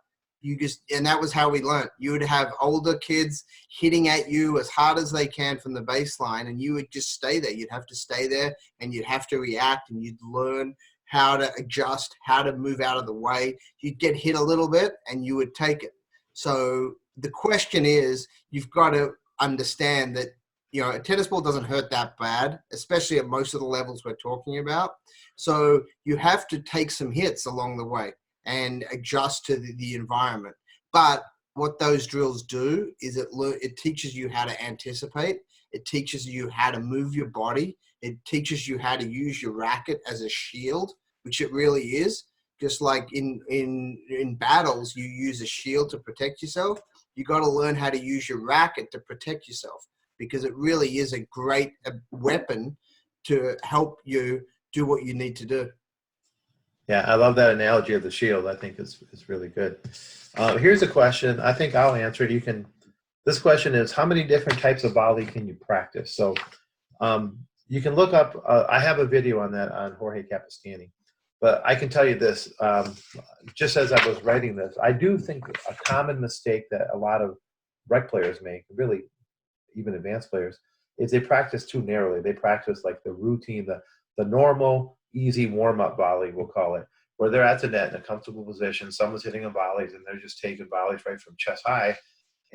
And that was how we learned. You would have older kids hitting at you as hard as they can from the baseline, and you would just stay there. You'd have to stay there, and you'd have to react, and you'd learn how to adjust, how to move out of the way. You'd get hit a little bit, and you would take it. So the question is, you've got to understand that, you know, a tennis ball doesn't hurt that bad, especially at most of the levels we're talking about. So you have to take some hits along the way and adjust to the environment. But what those drills do is it teaches you how to anticipate. It teaches you how to move your body. It teaches you how to use your racket as a shield, which it really is. Just like in battles, you use a shield to protect yourself. You got to learn how to use your racket to protect yourself, because it really is a great weapon to help you do what you need to do. Yeah, I love that analogy of the shield. I think it's really good. Here's a question. I think I'll answer it. You can. This question is, how many different types of volley can you practice? So you can look up. I have a video on that on Jorge Capestany. But I can tell you this, just as I was writing this, I do think a common mistake that a lot of rec players make, really even advanced players, is they practice too narrowly. They practice like the routine, the normal, easy warm-up volley, we'll call it, where they're at the net in a comfortable position, someone's hitting them volleys, and they're just taking volleys right from chest high,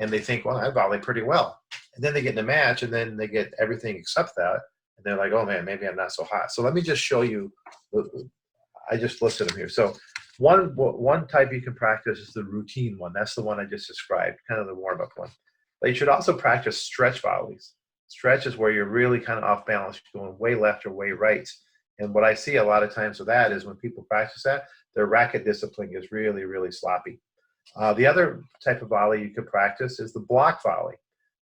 and they think, well, I volley pretty well. And then they get in a match, and then they get everything except that, and they're like, oh, man, maybe I'm not so hot. So let me just show you. I just listed them here. So one type you can practice is the routine one. That's the one I just described, kind of the warm-up one. But you should also practice stretch volleys. Stretch is where you're really kind of off balance. You're going way left or way right. And what I see a lot of times with that is when people practice that, their racket discipline is really, really sloppy. The other type of volley you can practice is the block volley.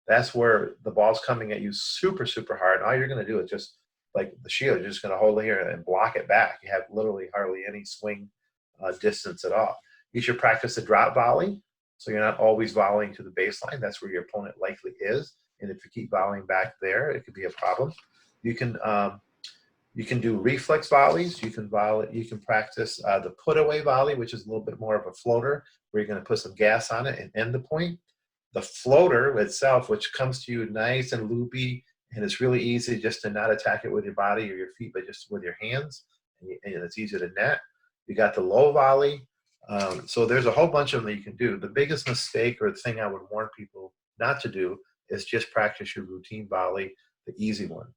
That's where the ball's coming at you super, super hard. All you're going to do is just, like the shield, you're just going to hold it here and block it back. You have literally hardly any swing distance at all. You should practice the drop volley, so you're not always volleying to the baseline. That's where your opponent likely is. And if you keep volleying back there, it could be a problem. You can do reflex volleys. You can practice the put away volley, which is a little bit more of a floater, where you're going to put some gas on it and end the point. The floater itself, which comes to you nice and loopy, and it's really easy just to not attack it with your body or your feet, but just with your hands, and it's easy to net. You got the low volley. So there's a whole bunch of them that you can do. The biggest mistake, or the thing I would warn people not to do, is just practice your routine volley, the easy one.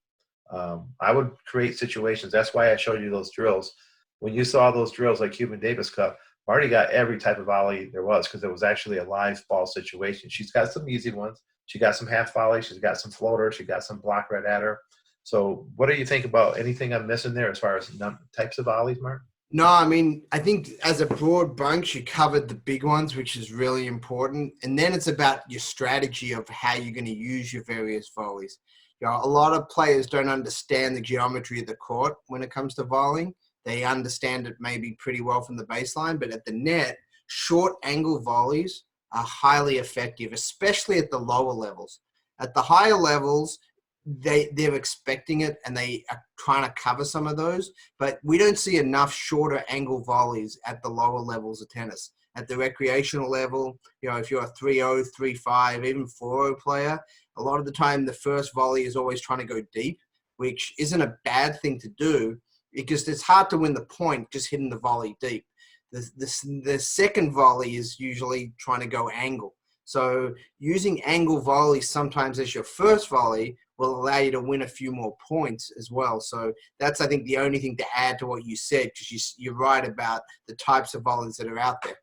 I would create situations. That's why I showed you those drills. When you saw those drills like Cuban Davis Cup, Marty got every type of volley there was, because it was actually a live ball situation. She's got some easy ones. She got some half volley. She's got some floater. She got some block right at her. So what do you think about anything I'm missing there as far as types of volleys, Mark? No, I mean, I think as a broad bunch, you covered the big ones, which is really important. And then it's about your strategy of how you're going to use your various volleys. You know, a lot of players don't understand the geometry of the court when it comes to volleying. They understand it maybe pretty well from the baseline, but at the net, short angle volleys are highly effective, especially at the lower levels. At the higher levels, they're expecting it and they are trying to cover some of those, but we don't see enough shorter angle volleys at the lower levels of tennis. At the recreational level, you know, if you're a 3-0, 3-5, even 4-0 player, a lot of the time the first volley is always trying to go deep, which isn't a bad thing to do, because it's hard to win the point just hitting the volley deep. The second volley is usually trying to go angle. So using angle volley sometimes as your first volley will allow you to win a few more points as well. So that's, I think, the only thing to add to what you said, because you're right about the types of volleys that are out there.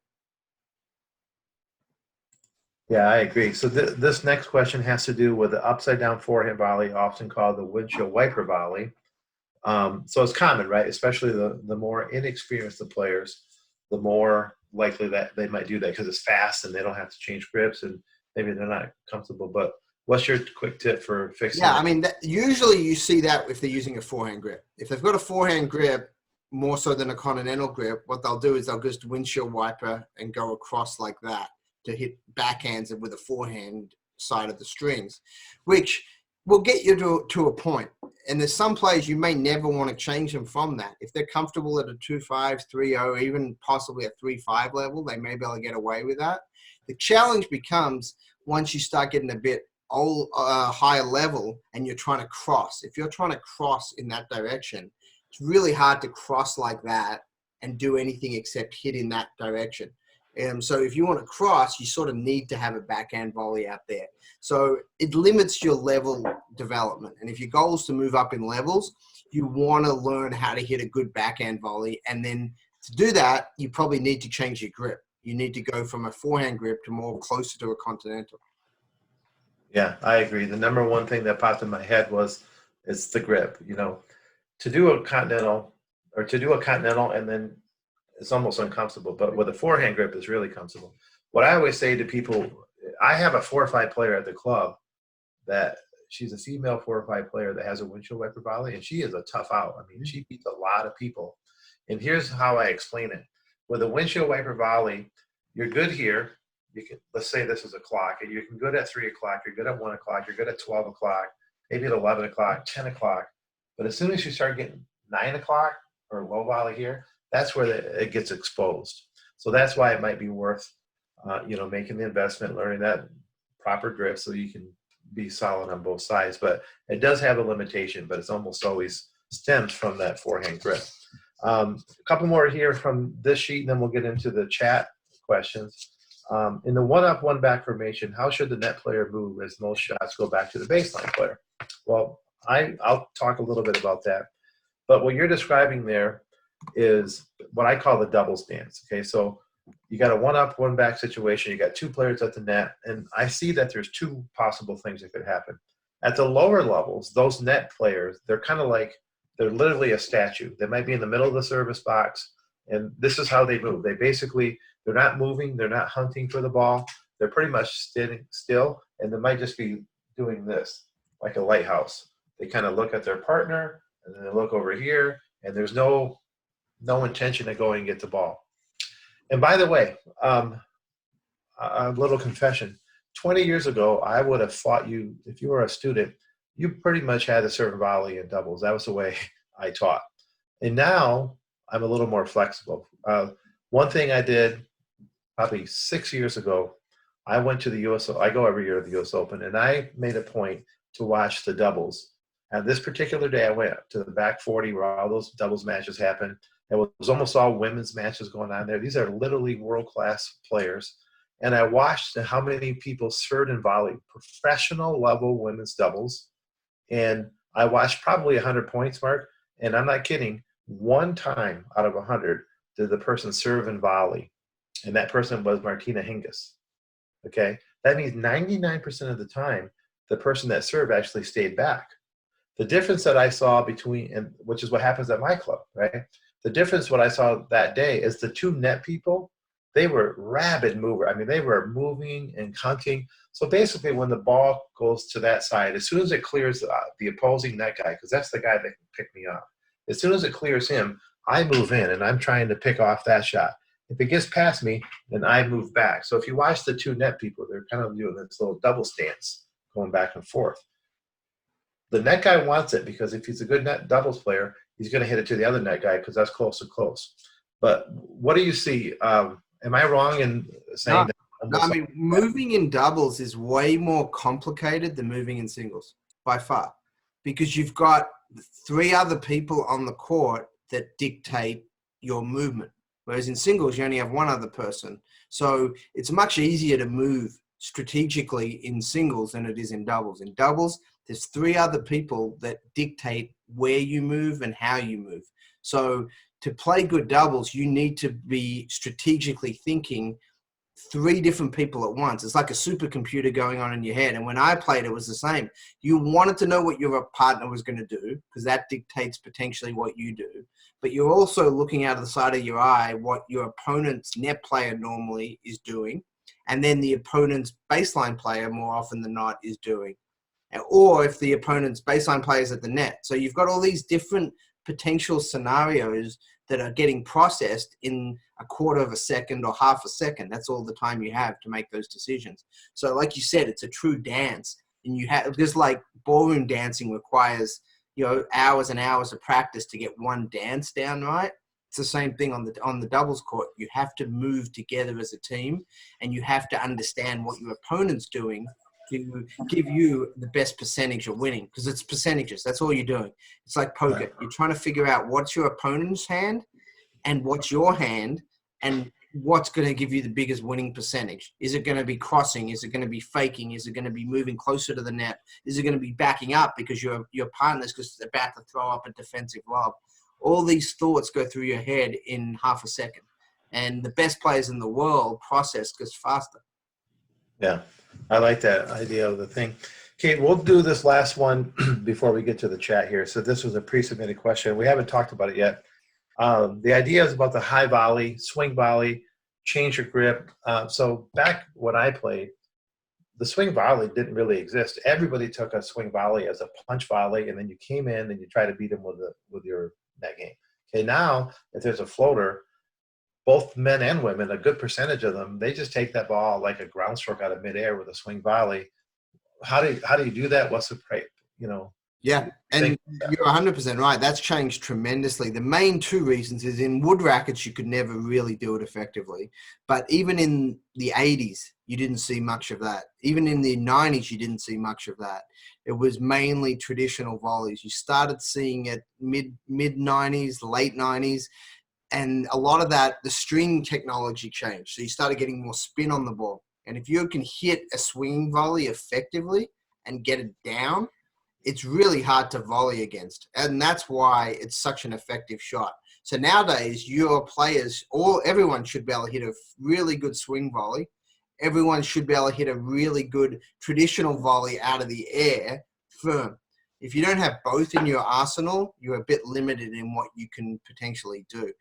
Yeah, I agree. So this next question has to do with the upside down forehand volley, often called the windshield wiper volley. So it's common, right? Especially the more inexperienced the players, the more likely that they might do that, because it's fast and they don't have to change grips and maybe they're not comfortable. But what's your quick tip for fixing Yeah, it? I mean, usually you see that if they're using a forehand grip. If they've got a forehand grip, more so than a continental grip, what they'll do is they'll just windshield wiper and go across like that to hit backhands with a forehand side of the strings, which will get you to a point. And there's some players you may never want to change them from that. If they're comfortable at a 2.5, 3.0, even possibly a 3.5 level, they may be able to get away with that. The challenge becomes once you start getting a bit higher level and you're trying to cross. If you're trying to cross in that direction, it's really hard to cross like that and do anything except hit in that direction. So if you want to cross, you sort of need to have a backhand volley out there. So it limits your level development. And if your goal is to move up in levels, you want to learn how to hit a good backhand volley. And then to do that, you probably need to change your grip. You need to go from a forehand grip to more closer to a continental. Yeah, I agree. The number one thing that popped in my head was it's the grip. You know, to do a continental and then it's almost uncomfortable, but with a forehand grip, it's really comfortable. What I always say to people, I have a 4-5 player at the club that she's a female 4-5 player that has a windshield wiper volley, and she is a tough out. I mean, she beats a lot of people. And here's how I explain it. With a windshield wiper volley, you're good here. You can, let's say this is a clock, and you can good at 3 o'clock, you're good at 1 o'clock, you're good at 12 o'clock, maybe at 11 o'clock, 10 o'clock. But as soon as you start getting 9 o'clock or low volley here, that's where it gets exposed. So that's why it might be worth, making the investment, learning that proper grip so you can be solid on both sides. But it does have a limitation, but it's almost always stems from that forehand grip. A couple more here from this sheet, and then we'll get into the chat questions. In the one-up, one-back formation, how should the net player move as most shots go back to the baseline player? Well, I'll talk a little bit about that. But what you're describing there is what I call the double stance. Okay, so you got a one-up, one-back situation. You got 2 players at the net, and I see that there's 2 possible things that could happen. At the lower levels, those net players, they're kind of like, they're literally a statue. They might be in the middle of the service box, and this is how they move. They're not moving. They're not hunting for the ball. They're pretty much sitting still, and they might just be doing this, like a lighthouse. They kind of look at their partner, and then they look over here, and there's no intention to go and get the ball. And by the way, a little confession. 20 years ago, I would have fought you, if you were a student, you pretty much had to serve volley in doubles. That was the way I taught. And now I'm a little more flexible. One thing I did probably 6 years ago, I went to the US, I go every year to the US Open, and I made a point to watch the doubles. And this particular day, I went to the back 40 where all those doubles matches happen. It was almost all women's matches going on there. These are literally world-class players. And I watched how many people served and volleyed professional level women's doubles. And I watched probably 100 points, Mark. And I'm not kidding. 1 time out of 100 did the person serve and volley. And that person was Martina Hingis. Okay? That means 99% of the time, the person that served actually stayed back. The difference that I saw which is what happens at my club, right? The difference what I saw that day is the 2 net people, they were rabid mover. I mean, they were moving and hunting. So basically when the ball goes to that side, as soon as it clears the opposing net guy, because that's the guy that can pick me up, as soon as it clears him, I move in and I'm trying to pick off that shot. If it gets past me, then I move back. So if you watch the 2 net people, they're kind of doing this little double stance going back and forth. The net guy wants it because if he's a good net doubles player, he's going to hit it to the other net guy because that's close to close. But what do you see? Am I wrong in saying that? No, I mean, moving in doubles is way more complicated than moving in singles by far because you've got 3 other people on the court that dictate your movement. Whereas in singles, you only have 1 other person. So it's much easier to move strategically in singles than it is in doubles. In doubles, there's 3 other people that dictate where you move and how you move. So to play good doubles, you need to be strategically thinking 3 different people at once. It's like a supercomputer going on in your head. And when I played, it was the same. You wanted to know what your partner was going to do because that dictates potentially what you do. But you're also looking out of the side of your eye what your opponent's net player normally is doing. And then the opponent's baseline player more often than not is doing. Or if the opponent's baseline player is at the net. So you've got all these different potential scenarios that are getting processed in a quarter of a second or half a second. That's all the time you have to make those decisions. So like you said, it's a true dance. And you have, just like ballroom dancing requires, hours and hours of practice to get one dance down right. It's the same thing on the doubles court. You have to move together as a team, and you have to understand what your opponent's doing to give you the best percentage of winning, because it's percentages. That's all you're doing. It's like poker. Right. You're trying to figure out what's your opponent's hand and what's your hand, and what's going to give you the biggest winning percentage. Is it going to be crossing? Is it going to be faking? Is it going to be moving closer to the net? Is it going to be backing up because your partner's just about to throw up a defensive lob? All these thoughts go through your head in half a second. And the best players in the world process goes faster. Yeah, I like that idea of the thing. Okay, we'll do this last one before we get to the chat here. So this was a pre-submitted question. We haven't talked about it yet. The idea is about the high volley, swing volley, change your grip. So back when I played, the swing volley didn't really exist. Everybody took a swing volley as a punch volley, and then you came in and you try to beat them with your net game. Okay, now if there's a floater, both men and women, a good percentage of them, they just take that ball like a ground stroke out of midair with a swing volley. How do you do that? What's the Yeah, and you're 100% right. That's changed tremendously. The main two reasons is in wood rackets, you could never really do it effectively. But even in the 80s, you didn't see much of that. Even in the 90s, you didn't see much of that. It was mainly traditional volleys. You started seeing it mid-90s, late 90s. And a lot of that, the string technology changed. So you started getting more spin on the ball. And if you can hit a swing volley effectively and get it down, it's really hard to volley against. And that's why it's such an effective shot. So nowadays, your players, everyone should be able to hit a really good swing volley. Everyone should be able to hit a really good traditional volley out of the air, firm. If you don't have both in your arsenal, you're a bit limited in what you can potentially do.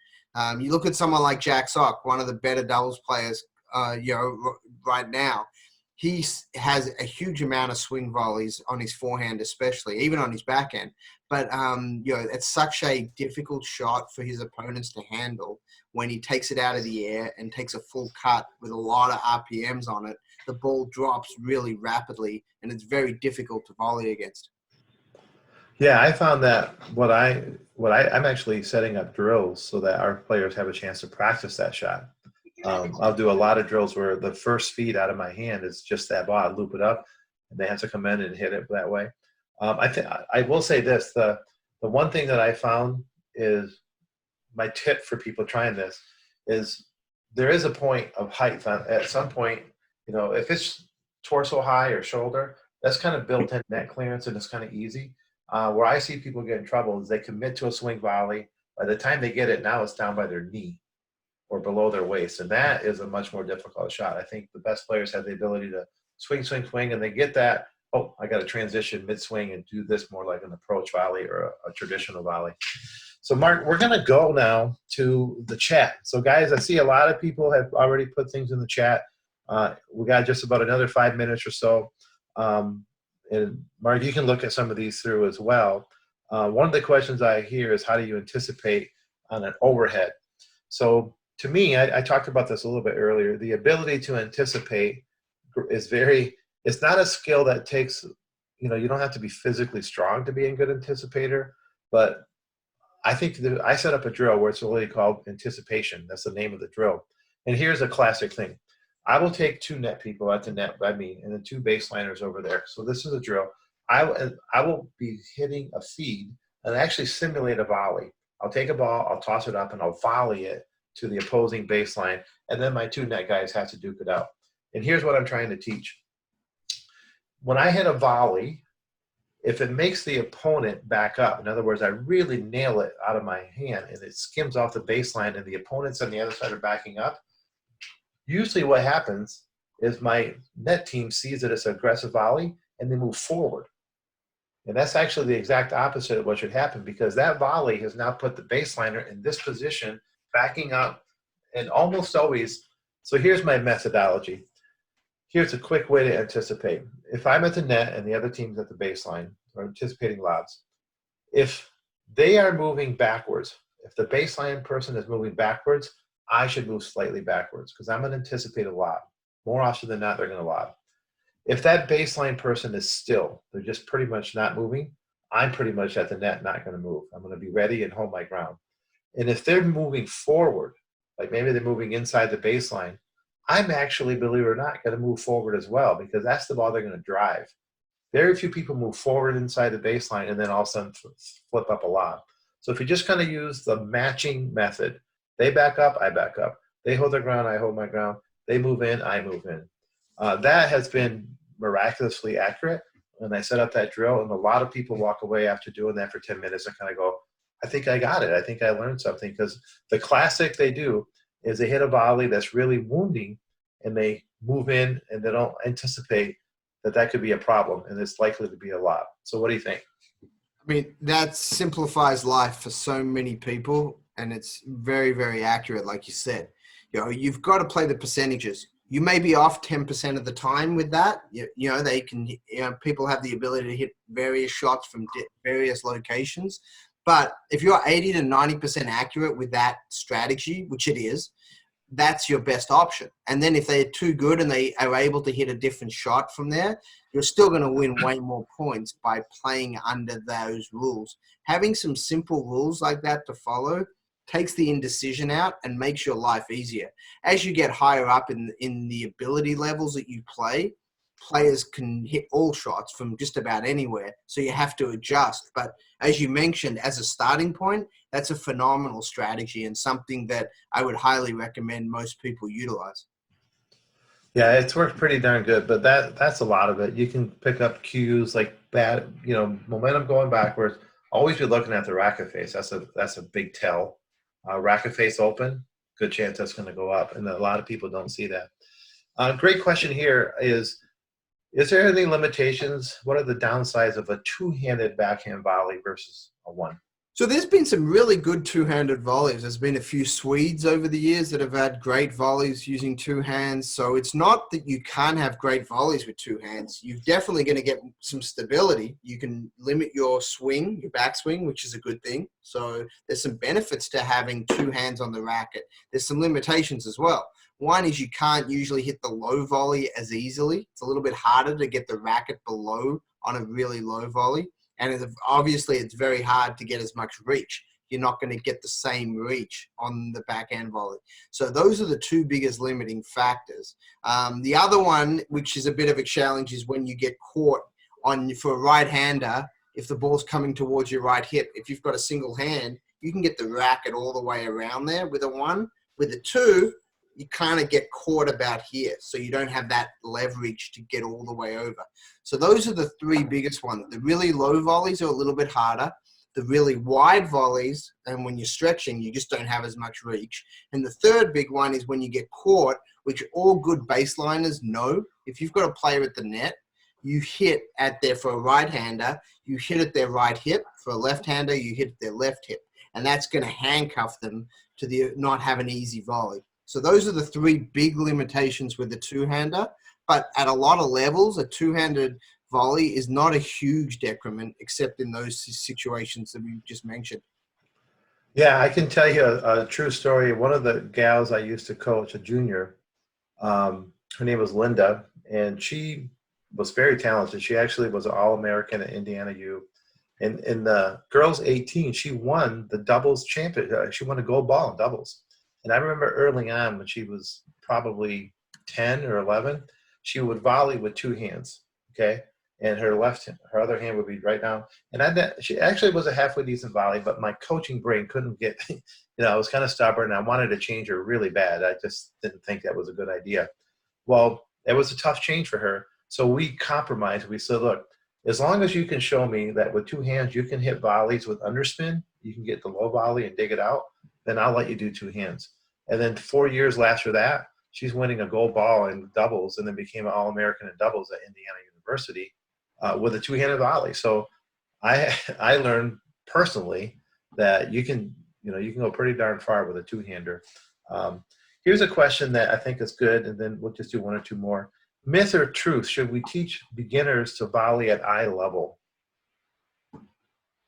You look at someone like Jack Sock, one of the better doubles players, right now. He has a huge amount of swing volleys on his forehand, especially, even on his backhand. But, it's such a difficult shot for his opponents to handle when he takes it out of the air and takes a full cut with a lot of RPMs on it. The ball drops really rapidly, and it's very difficult to volley against. Yeah, I found that I'm actually setting up drills so that our players have a chance to practice that shot. I'll do a lot of drills where the first feed out of my hand is just that ball. I loop it up, and they have to come in and hit it that way. I will say this: the one thing that I found is my tip for people trying this is there is a point of height. At some point, if it's torso high or shoulder, that's kind of built-in net clearance, and it's kind of easy. Where I see people get in trouble is they commit to a swing volley. By the time they get it, now it's down by their knee or below their waist, and that is a much more difficult shot. I think the best players have the ability to swing, and they get that, oh, I got to transition mid-swing and do this more like an approach volley or a traditional volley. So, Mark, we're going to go now to the chat. So, guys, I see a lot of people have already put things in the chat. We got just about another 5 minutes or so. And, Mark, you can look at some of these through as well. One of the questions I hear is how do you anticipate on an overhead? So, to me, I talked about this a little bit earlier. The ability to anticipate is it's not a skill that takes, you don't have to be physically strong to be a good anticipator, but I think I set up a drill where it's really called anticipation. That's the name of the drill. And here's a classic thing. I will take two net people at the net by me and then two baseliners over there. So this is a drill. I will be hitting a feed and actually simulate a volley. I'll take a ball, I'll toss it up, and I'll volley it to the opposing baseline. And then my two net guys have to duke it out. And here's what I'm trying to teach. When I hit a volley, if it makes the opponent back up, in other words, I really nail it out of my hand and it skims off the baseline and the opponents on the other side are backing up, usually what happens is my net team sees it as an aggressive volley and they move forward. And that's actually the exact opposite of what should happen, because that volley has now put the baseliner in this position, backing up, and almost always. So here's my methodology. Here's a quick way to anticipate. If I'm at the net and the other team's at the baseline, or anticipating lobs, if they are moving backwards, if the baseline person is moving backwards, I should move slightly backwards because I'm going to anticipate a lob. More often than not, they're going to lob. If that baseline person is still, they're just pretty much not moving, I'm pretty much at the net, not going to move. I'm going to be ready and hold my ground. And if they're moving forward, like maybe they're moving inside the baseline, I'm actually, believe it or not, going to move forward as well, because that's the ball they're going to drive. Very few people move forward inside the baseline and then all of a sudden flip up a lob. So if you just kind of use the matching method, they back up, I back up. They hold their ground, I hold my ground. They move in, I move in. That has been miraculously accurate. And I set up that drill, and a lot of people walk away after doing that for 10 minutes and kind of go, I think I got it. I think I learned something. Because the classic they do is they hit a volley that's really wounding, and they move in, and they don't anticipate that could be a problem, and it's likely to be a lot. So what do you think? I mean, that simplifies life for so many people, and it's very, very accurate, like you said. You've got to play the percentages. You may be off 10% of the time with that. They can. People have the ability to hit various shots from various locations, but if you're 80 to 90% accurate with that strategy, which it is, that's your best option. And then if they're too good and they are able to hit a different shot from there, you're still going to win way more points by playing under those rules. Having some simple rules like that to follow takes the indecision out and makes your life easier. As you get higher up in the ability levels that you play, players can hit all shots from just about anywhere. So you have to adjust. But as you mentioned, as a starting point, that's a phenomenal strategy and something that I would highly recommend most people utilize. Yeah, it's worked pretty darn good, but that's a lot of it. You can pick up cues like bad, momentum going backwards. Always be looking at the racket face. That's a big tell. Racket face open, good chance that's going to go up, and a lot of people don't see that. Great question here is there any limitations? What are the downsides of a two-handed backhand volley versus a one? So there's been some really good two-handed volleys. There's been a few Swedes over the years that have had great volleys using two hands. So it's not that you can't have great volleys with two hands. You're definitely going to get some stability. You can limit your swing, your backswing, which is a good thing. So there's some benefits to having two hands on the racket. There's some limitations as well. One is you can't usually hit the low volley as easily. It's a little bit harder to get the racket below on a really low volley. And obviously, it's very hard to get as much reach. You're not going to get the same reach on the backhand volley. So those are the two biggest limiting factors. The other one, which is a bit of a challenge, is when you get caught for a right-hander, if the ball's coming towards your right hip. If you've got a single hand, you can get the racket all the way around there with a one. With a two, you kind of get caught about here. So you don't have that leverage to get all the way over. So those are the three biggest ones. The really low volleys are a little bit harder. The really wide volleys, and when you're stretching, you just don't have as much reach. And the third big one is when you get caught, which all good baseliners know. If you've got a player at the net, you hit at there for a right-hander, you hit at their right hip. For a left-hander, you hit at their left hip. And that's going to handcuff them to not have an easy volley. So those are the three big limitations with the two-hander. But at a lot of levels, a two-handed volley is not a huge decrement, except in those situations that we just mentioned. Yeah, I can tell you a true story. One of the gals I used to coach, a junior, her name was Linda, and she was very talented. She actually was an All-American at Indiana U. And in the girls 18, she won the doubles champion. She won a gold ball in doubles. And I remember early on when she was probably 10 or 11, she would volley with two hands, okay? And her other hand would be right down. And she actually was a halfway decent volley, but my coaching brain couldn't get, I was kind of stubborn. I wanted to change her really bad. I just didn't think that was a good idea. Well, it was a tough change for her. So we compromised. We said, look, as long as you can show me that with two hands you can hit volleys with underspin, you can get the low volley and dig it out, then I'll let you do two hands. And then 4 years after that, she's winning a gold ball in doubles and then became an All-American in doubles at Indiana University with a two-handed volley. So I learned personally that you can go pretty darn far with a two-hander. Here's a question that I think is good, and then we'll just do one or two more. Myth or truth, should we teach beginners to volley at eye level?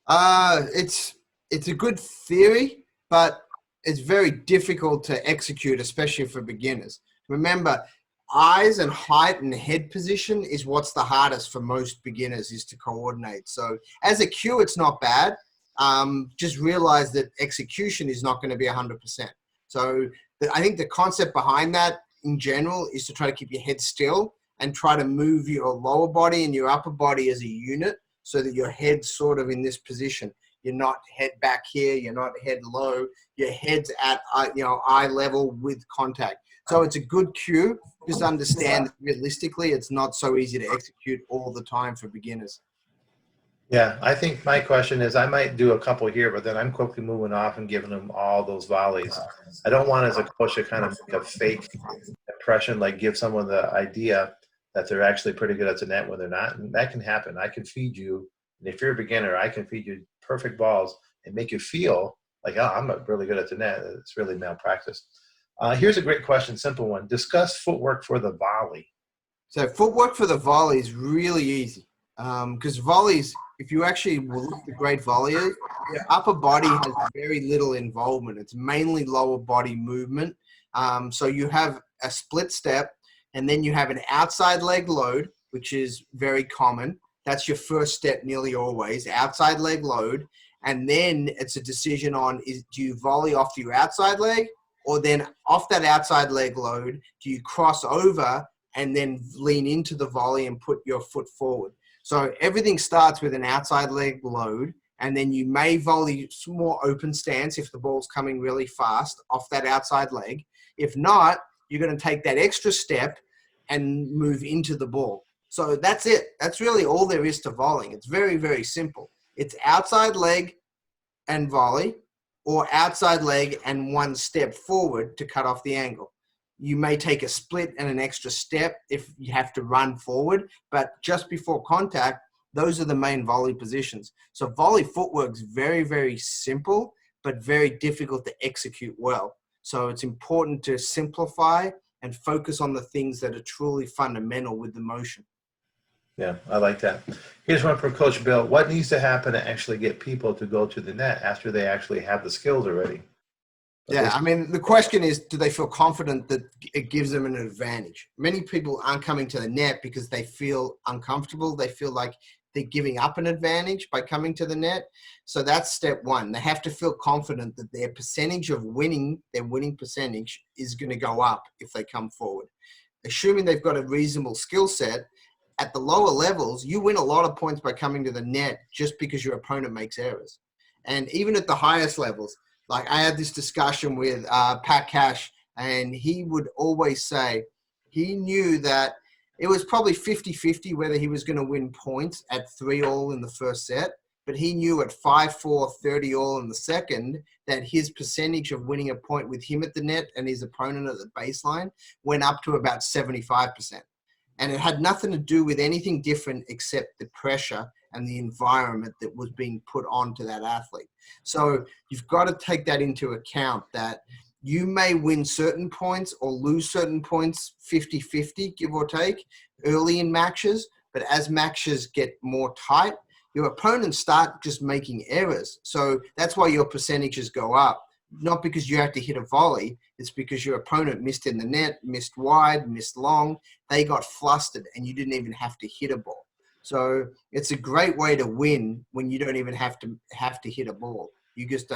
It's a good theory, but it's very difficult to execute, especially for beginners. Remember, eyes and height and head position is what's the hardest for most beginners, is to coordinate. So as a cue, it's not bad. Just realize that execution is not going to be 100%. So I think the concept behind that in general is to try to keep your head still and try to move your lower body and your upper body as a unit so that your head's sort of in this position. You're not head back here. You're not head low. Your head's at eye level with contact. So it's a good cue. Just understand that realistically, it's not so easy to execute all the time for beginners. Yeah, I think my question is I might do a couple here, but then I'm quickly moving off and giving them all those volleys. I don't want as a coach to kind of make a fake impression, like give someone the idea that they're actually pretty good at the net when they're not. And that can happen. I can feed you, and if you're a beginner, I can feed you perfect balls and make you feel like, oh, I'm really good at the net. It's really malpractice. Here's a great question, simple one. Discuss footwork for the volley. So footwork for the volley is really easy because volleys, if you actually will look at great volleyers, their upper body has very little involvement. It's mainly lower body movement. So you have a split step, and then you have an outside leg load, which is very common. That's your first step nearly always, outside leg load. And then it's a decision on, do you volley off your outside leg, or then off that outside leg load, do you cross over and then lean into the volley and put your foot forward? So everything starts with an outside leg load, and then you may volley some more open stance if the ball's coming really fast off that outside leg. If not, you're going to take that extra step and move into the ball. So that's it. That's really all there is to volleying. It's very, very simple. It's outside leg and volley, or outside leg and one step forward to cut off the angle. You may take a split and an extra step if you have to run forward, but just before contact, those are the main volley positions. So volley footwork is very, very simple, but very difficult to execute well. So it's important to simplify and focus on the things that are truly fundamental with the motion. Yeah, I like that. Here's one from Coach Bill. What needs to happen to actually get people to go to the net after they actually have the skills already? Yeah, I mean, the question is, do they feel confident that it gives them an advantage? Many people aren't coming to the net because they feel uncomfortable. They feel like they're giving up an advantage by coming to the net. So that's step one. They have to feel confident that their percentage of winning, their winning percentage, is going to go up if they come forward. Assuming they've got a reasonable skill set, at the lower levels, you win a lot of points by coming to the net just because your opponent makes errors. And even at the highest levels, like I had this discussion with Pat Cash, and he would always say he knew that it was probably 50-50 whether he was going to win points at 3-all in the first set, but he knew at 5-4, 30-all in the second that his percentage of winning a point with him at the net and his opponent at the baseline went up to about 75%. And it had nothing to do with anything different except the pressure and the environment that was being put onto that athlete. So you've got to take that into account, that you may win certain points or lose certain points 50-50, give or take, early in matches. But as matches get more tight, your opponents start just making errors. So that's why your percentages go up. Not because you have to hit a volley, it's because your opponent missed in the net, missed wide, missed long. They got flustered and you didn't even have to hit a ball. So it's a great way to win when you don't even have to hit a ball. You just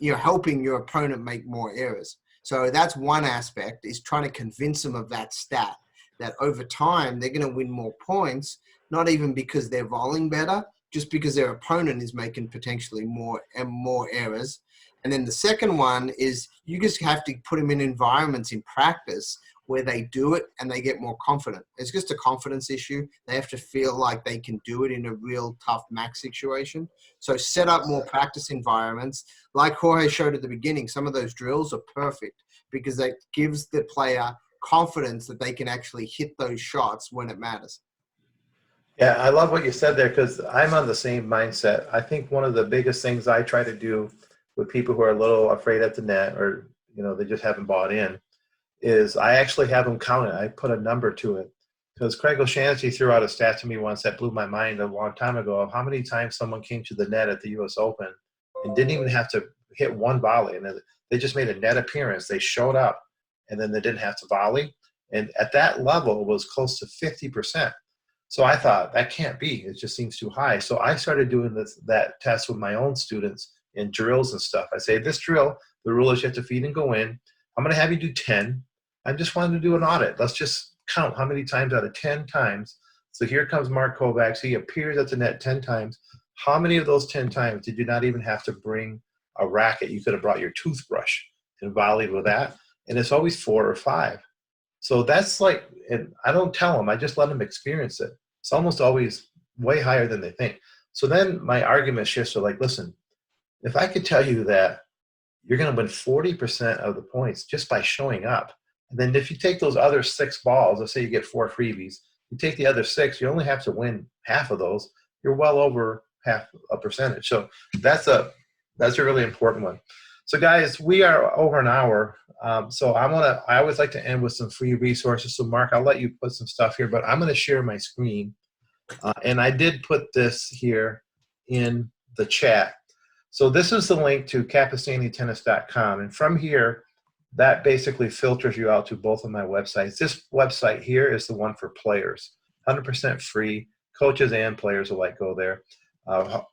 you're helping your opponent make more errors. So that's one aspect, is trying to convince them of that stat, that over time they're going to win more points, not even because they're volleying better, just because their opponent is making potentially more and more errors. And then the second one is you just have to put them in environments in practice where they do it and they get more confident. It's just a confidence issue. They have to feel like they can do it in a real tough max situation. So set up more practice environments. Like Jorge showed at the beginning, some of those drills are perfect because that gives the player confidence that they can actually hit those shots when it matters. Yeah, I love what you said there because I'm on the same mindset. I think one of the biggest things I try to do with people who are a little afraid at the net, or they just haven't bought in, is I actually have them count it. I put a number to it. Because Craig O'Shaughnessy threw out a stat to me once that blew my mind a long time ago of how many times someone came to the net at the U.S. Open and didn't even have to hit one volley. And they just made a net appearance. They showed up, and then they didn't have to volley. And at that level, it was close to 50%. So I thought, that can't be. It just seems too high. So I started doing that test with my own students in drills and stuff. I say, this drill, the rule is you have to feed and go in. I'm going to have you do 10. I just wanted to do an audit. Let's just count how many times out of 10 times. So here comes Mark Kovacs. He appears at the net 10 times. How many of those 10 times did you not even have to bring a racket? You could have brought your toothbrush and volleyed with that. And it's always 4 or 5. So that's like, and I don't tell them, I just let them experience it. It's almost always way higher than they think. So then my argument shifts to like, listen, if I could tell you that you're going to win 40% of the points just by showing up, and then if you take those other 6 balls, let's say you get 4 freebies, you take the other 6, you only have to win half of those, you're well over half a percentage. So that's a really important one. So guys, we are over an hour. So I always like to end with some free resources. So Mark, I'll let you put some stuff here, but I'm going to share my screen. And I did put this here in the chat. So this is the link to capestanytennis.com. And from here, that basically filters you out to both of my websites. This website here is the one for players, 100% free. Coaches and players alike go there.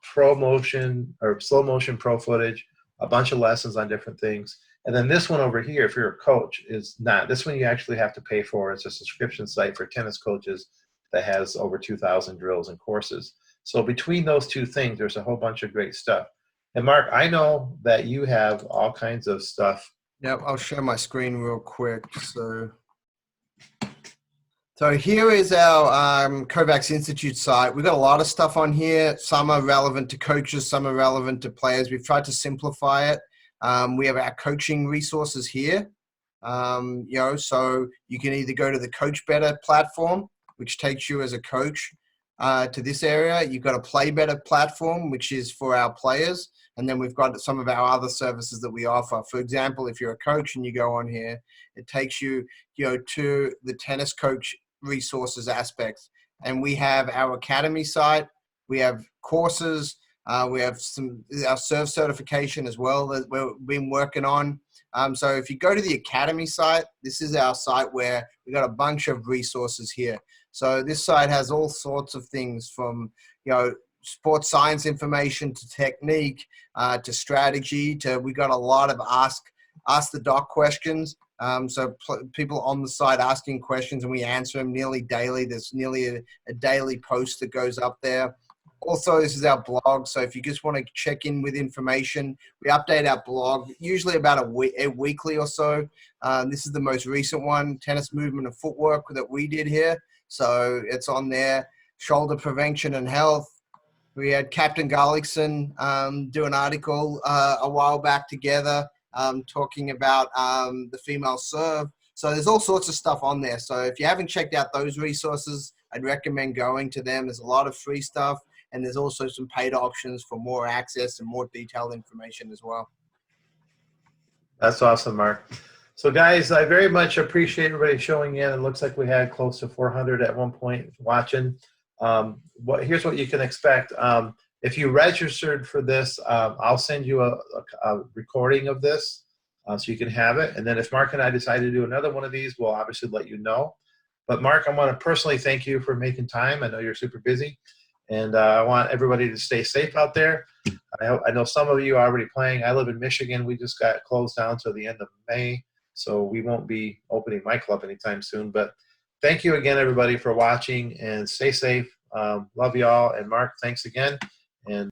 Pro motion or slow motion pro footage, a bunch of lessons on different things. And then this one over here, if you're a coach, is not. This one you actually have to pay for. It's a subscription site for tennis coaches that has over 2,000 drills and courses. So between those two things, there's a whole bunch of great stuff. And Mark, I know that you have all kinds of stuff. Yep, I'll share my screen real quick. So here is our Kovacs Institute site. We've got a lot of stuff on here. Some are relevant to coaches, some are relevant to players. We've tried to simplify it. We have our coaching resources here. So you can either go to the Coach Better platform, which takes you as a coach to this area. You've got a Play Better platform, which is for our players. And then we've got some of our other services that we offer. For example, if you're a coach and you go on here, it takes you, to the tennis coach resources aspects. And we have our academy site. We have courses. We have our serve certification as well that we've been working on. So if you go to the academy site, this is our site where we got a bunch of resources here. So this site has all sorts of things from, sports science information to technique, to strategy, to we got a lot of ask the doc questions. So people on the site asking questions and we answer them nearly daily. There's nearly a daily post that goes up there. Also, this is our blog. So if you just want to check in with information, we update our blog usually about a weekly or so. This is the most recent one, tennis movement and footwork that we did here. So it's on there. Shoulder prevention and health. We had Captain Garlickson do an article a while back together talking about the female serve. So there's all sorts of stuff on there. So if you haven't checked out those resources, I'd recommend going to them. There's a lot of free stuff, and there's also some paid options for more access and more detailed information as well. That's awesome, Mark. So guys, I very much appreciate everybody showing in. It looks like we had close to 400 at one point watching. Here's what you can expect. If you registered for this, I'll send you a recording of this so you can have it. And then if Mark and I decide to do another one of these, we'll obviously let you know. But Mark, I want to personally thank you for making time. I know you're super busy. And I want everybody to stay safe out there. I know some of you are already playing. I live in Michigan. We just got closed down till the end of May. So we won't be opening my club anytime soon. But thank you again, everybody, for watching, and stay safe. Love y'all. And Mark, thanks again. And